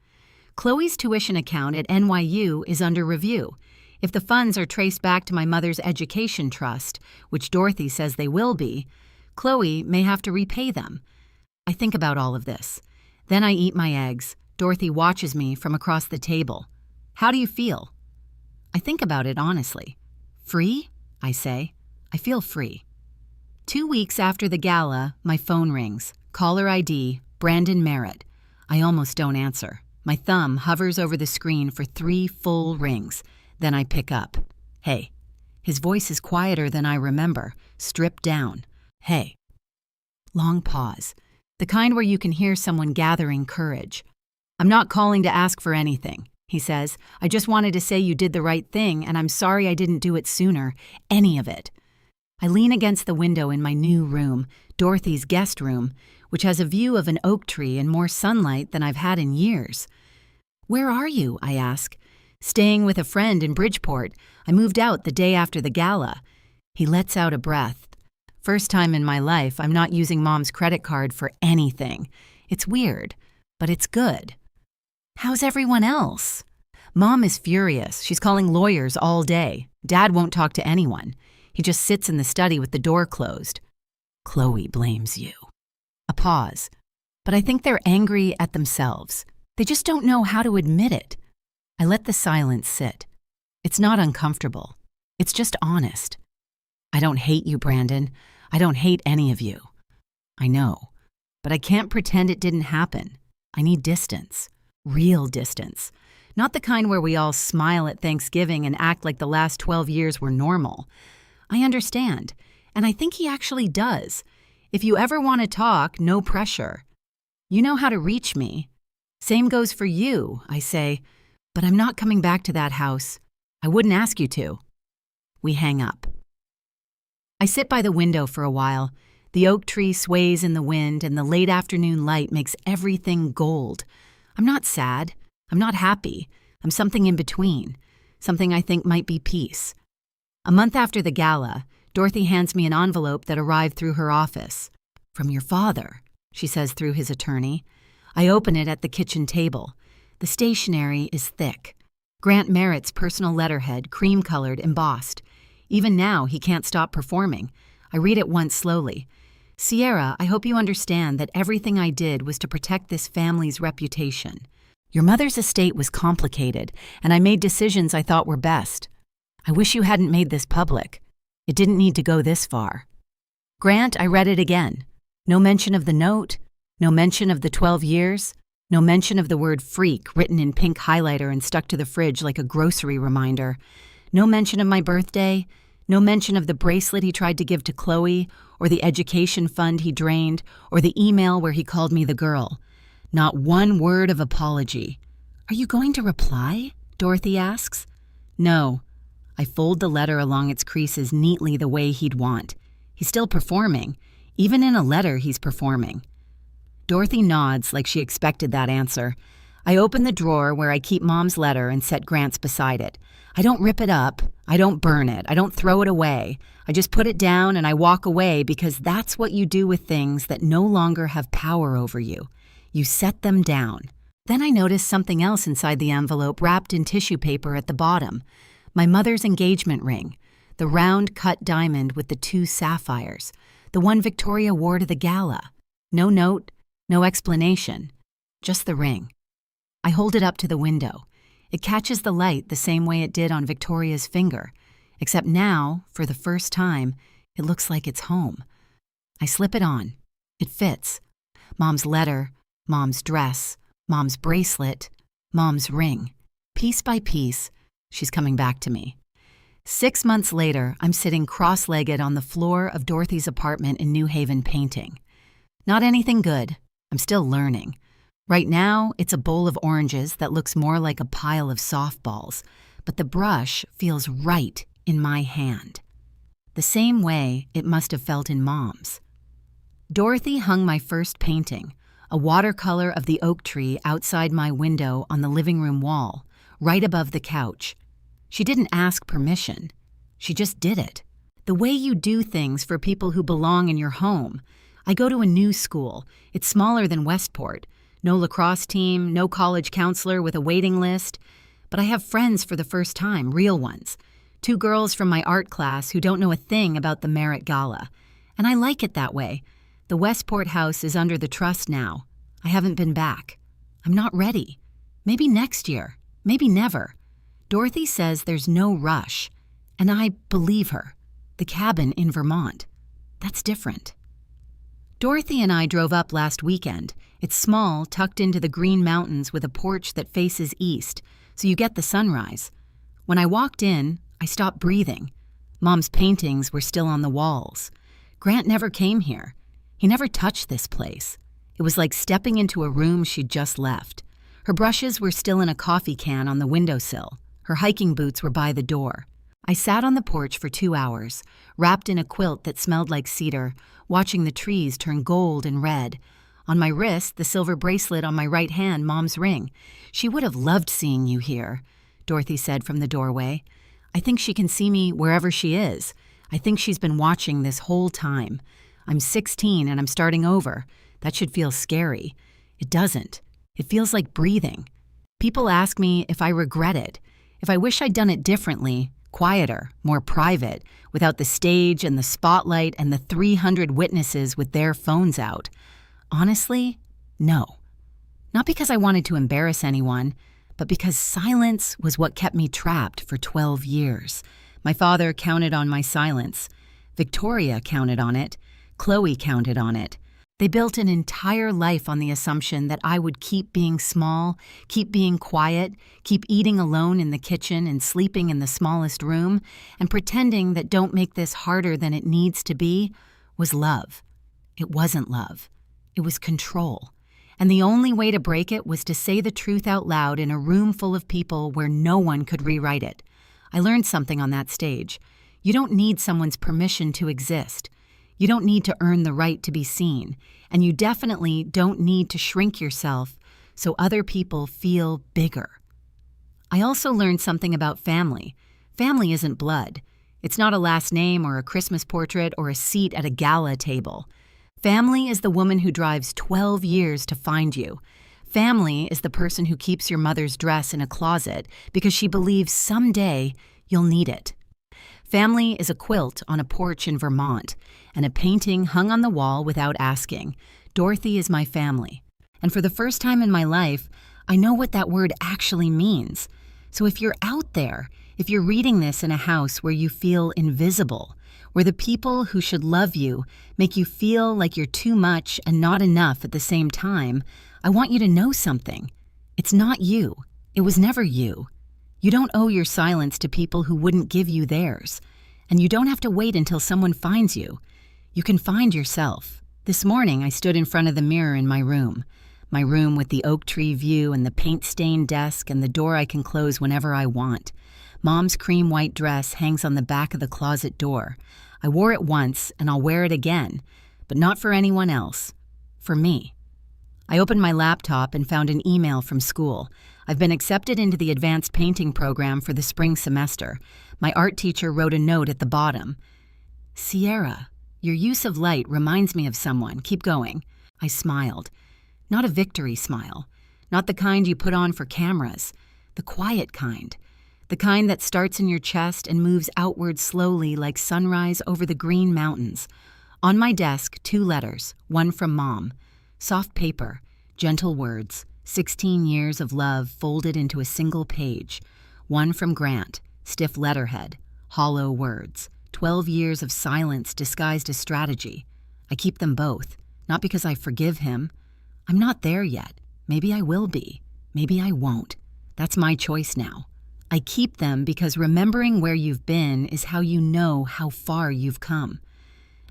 Chloe's tuition account at NYU is under review. If the funds are traced back to my mother's education trust, which Dorothy says they will be, Chloe may have to repay them. I think about all of this. Then I eat my eggs. Dorothy watches me from across the table. "How do you feel?" I think about it honestly. "Free?" I say. I feel free. 2 weeks after the gala, my phone rings. Caller ID, Brandon Merritt. I almost don't answer. My thumb hovers over the screen for 3 full rings. Then I pick up. "Hey." His voice is quieter than I remember, stripped down. "Hey." Long pause. The kind where you can hear someone gathering courage. "I'm not calling to ask for anything," he says. "I just wanted to say you did the right thing, and I'm sorry I didn't do it sooner. Any of it." I lean against the window in my new room, Dorothy's guest room, which has a view of an oak tree and more sunlight than I've had in years. "Where are you?" I ask. "Staying with a friend in Bridgeport. I moved out the day after the gala." He lets out a breath. First time in my life I'm not using Mom's credit card for anything. It's weird, but it's good. "How's everyone else?" Mom is furious. She's calling lawyers all day. Dad won't talk to anyone. He just sits in the study with the door closed. "Chloe blames you." A pause. But I think they're angry at themselves. They just don't know how to admit it. I let the silence sit. It's not uncomfortable. It's just honest. "I don't hate you, Brandon. I don't hate any of you." I know. But I can't pretend it didn't happen. I need distance. Real distance. Not the kind where we all smile at Thanksgiving and act like the last 12 years were normal. I understand. And I think he actually does. If you ever want to talk, no pressure. You know how to reach me. "Same goes for you," I say. "But I'm not coming back to that house. I wouldn't ask you to." We hang up. I sit by the window for a while. The oak tree sways in the wind, and the late afternoon light makes everything gold. I'm not sad. I'm not happy. I'm something in between. Something I think might be peace. A month after the gala, Dorothy hands me an envelope that arrived through her office. "From your father," she says through his attorney. I open it at the kitchen table. The stationery is thick. Grant Merritt's personal letterhead, cream-colored, embossed. Even now, he can't stop performing. I read it once slowly. "Sierra, I hope you understand that everything I did was to protect this family's reputation. Your mother's estate was complicated, and I made decisions I thought were best. I wish you hadn't made this public. It didn't need to go this far." Grant, I read it again. No mention of the note, no mention of the 12 years, no mention of the word freak written in pink highlighter and stuck to the fridge like a grocery reminder. No mention of my birthday, no mention of the bracelet he tried to give to Chloe, or the education fund he drained, or the email where he called me the girl. Not one word of apology. "Are you going to reply?" Dorothy asks. "No." I fold the letter along its creases neatly the way he'd want. He's still performing. Even in a letter, he's performing. Dorothy nods like she expected that answer. I open the drawer where I keep Mom's letter and set Grant's beside it. I don't rip it up. I don't burn it. I don't throw it away. I just put it down and I walk away because that's what you do with things that no longer have power over you. You set them down. Then I notice something else inside the envelope wrapped in tissue paper at the bottom. My mother's engagement ring, the round cut diamond with the 2 sapphires, the one Victoria wore to the gala. No note, no explanation, just the ring. I hold it up to the window. It catches the light the same way it did on Victoria's finger, except now, for the first time, it looks like it's home. I slip it on. It fits. Mom's letter, Mom's dress, Mom's bracelet, Mom's ring. Piece by piece, she's coming back to me. 6 months later, I'm sitting cross-legged on the floor of Dorothy's apartment in New Haven painting. Not anything good. I'm still learning. Right now, it's a bowl of oranges that looks more like a pile of softballs, but the brush feels right in my hand. The same way it must have felt in Mom's. Dorothy hung my first painting, a watercolor of the oak tree outside my window on the living room wall, right above the couch. She didn't ask permission. She just did it. The way you do things for people who belong in your home. I go to a new school. It's smaller than Westport. No lacrosse team, no college counselor with a waiting list. But I have friends for the first time, real ones. 2 girls from my art class who don't know a thing about the Merritt Gala. And I like it that way. The Westport house is under the trust now. I haven't been back. I'm not ready. Maybe next year. Maybe never. Dorothy says there's no rush. And I believe her. The cabin in Vermont. That's different. Dorothy and I drove up last weekend. It's small, tucked into the Green Mountains with a porch that faces east, so you get the sunrise. When I walked in, I stopped breathing. Mom's paintings were still on the walls. Grant never came here. He never touched this place. It was like stepping into a room she'd just left. Her brushes were still in a coffee can on the windowsill. Her hiking boots were by the door. I sat on the porch for 2 hours, wrapped in a quilt that smelled like cedar, watching the trees turn gold and red. On my wrist, the silver bracelet, on my right hand, Mom's ring. She would have loved seeing you here, Dorothy said from the doorway. I think she can see me wherever she is. I think she's been watching this whole time. I'm 16 and I'm starting over. That should feel scary. It doesn't. It feels like breathing. People ask me if I regret it, if I wish I'd done it differently, quieter, more private, without the stage and the spotlight and the 300 witnesses with their phones out. Honestly, no. Not because I wanted to embarrass anyone, but because silence was what kept me trapped for 12 years. My father counted on my silence. Victoria counted on it. Chloe counted on it. They built an entire life on the assumption that I would keep being small, keep being quiet, keep eating alone in the kitchen and sleeping in the smallest room, and pretending that don't make this harder than it needs to be was love. It wasn't love. It was control. And the only way to break it was to say the truth out loud in a room full of people where no one could rewrite it. I learned something on that stage. You don't need someone's permission to exist. You don't need to earn the right to be seen, and you definitely don't need to shrink yourself so other people feel bigger. I also learned something about family. Family isn't blood. It's not a last name or a Christmas portrait or a seat at a gala table. Family is the woman who drives 12 years to find you. Family is the person who keeps your mother's dress in a closet because she believes someday you'll need it. Family is a quilt on a porch in Vermont and a painting hung on the wall without asking. Dorothy is my family. And for the first time in my life, I know what that word actually means. So if you're out there, if you're reading this in a house where you feel invisible, where the people who should love you make you feel like you're too much and not enough at the same time, I want you to know something. It's not you. It was never you. You don't owe your silence to people who wouldn't give you theirs. And you don't have to wait until someone finds you. You can find yourself. This morning, I stood in front of the mirror in my room with the oak tree view and the paint-stained desk and the door I can close whenever I want. Mom's cream white dress hangs on the back of the closet door. I wore it once, and I'll wear it again, but not for anyone else. For me. I opened my laptop and found an email from school. I've been accepted into the advanced painting program for the spring semester. My art teacher wrote a note at the bottom. Sierra, your use of light reminds me of someone. Keep going. I smiled. Not a victory smile. Not the kind you put on for cameras. The quiet kind. The kind that starts in your chest and moves outward slowly like sunrise over the green mountains. On my desk, 2 letters, one from Mom. Soft paper, gentle words, 16 years of love folded into a single page. One from Grant, stiff letterhead, hollow words, 12 years of silence disguised as strategy. I keep them both, not because I forgive him. I'm not there yet. Maybe I will be. Maybe I won't. That's my choice now. I keep them because remembering where you've been is how you know how far you've come.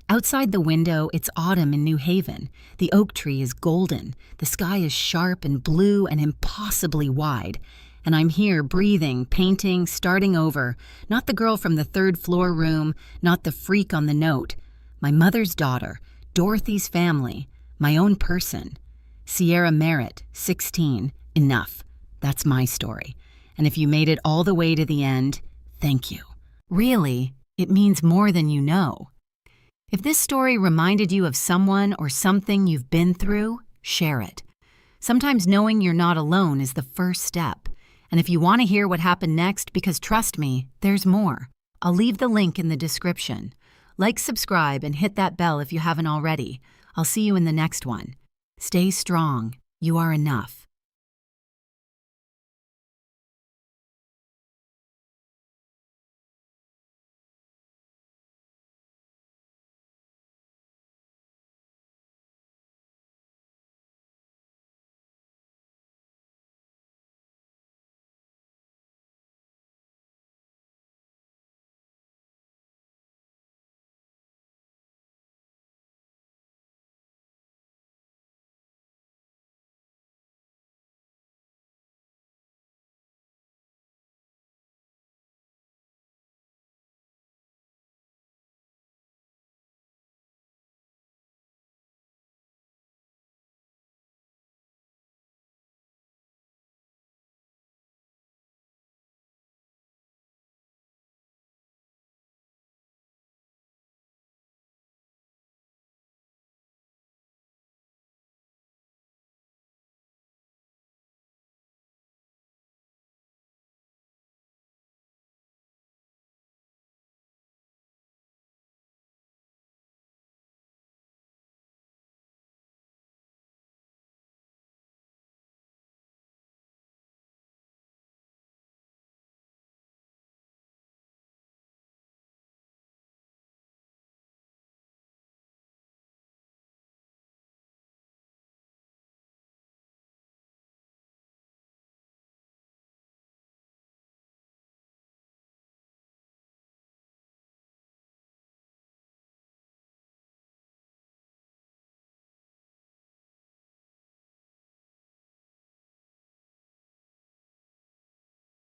Outside the window, it's autumn in New Haven. The oak tree is golden. The sky is sharp and blue and impossibly wide. And I'm here breathing, painting, starting over. Not the girl from the 3rd floor room, not the freak on the note. My mother's daughter, Dorothy's family, my own person. Sierra Merritt, 16. Enough. That's my story. And if you made it all the way to the end, thank you. Really, it means more than you know. If this story reminded you of someone or something you've been through, share it. Sometimes knowing you're not alone is the first step. And if you want to hear what happened next, because trust me, there's more. I'll leave the link in the description. Like, subscribe, and hit that bell if you haven't already. I'll see you in the next one. Stay strong. You are enough.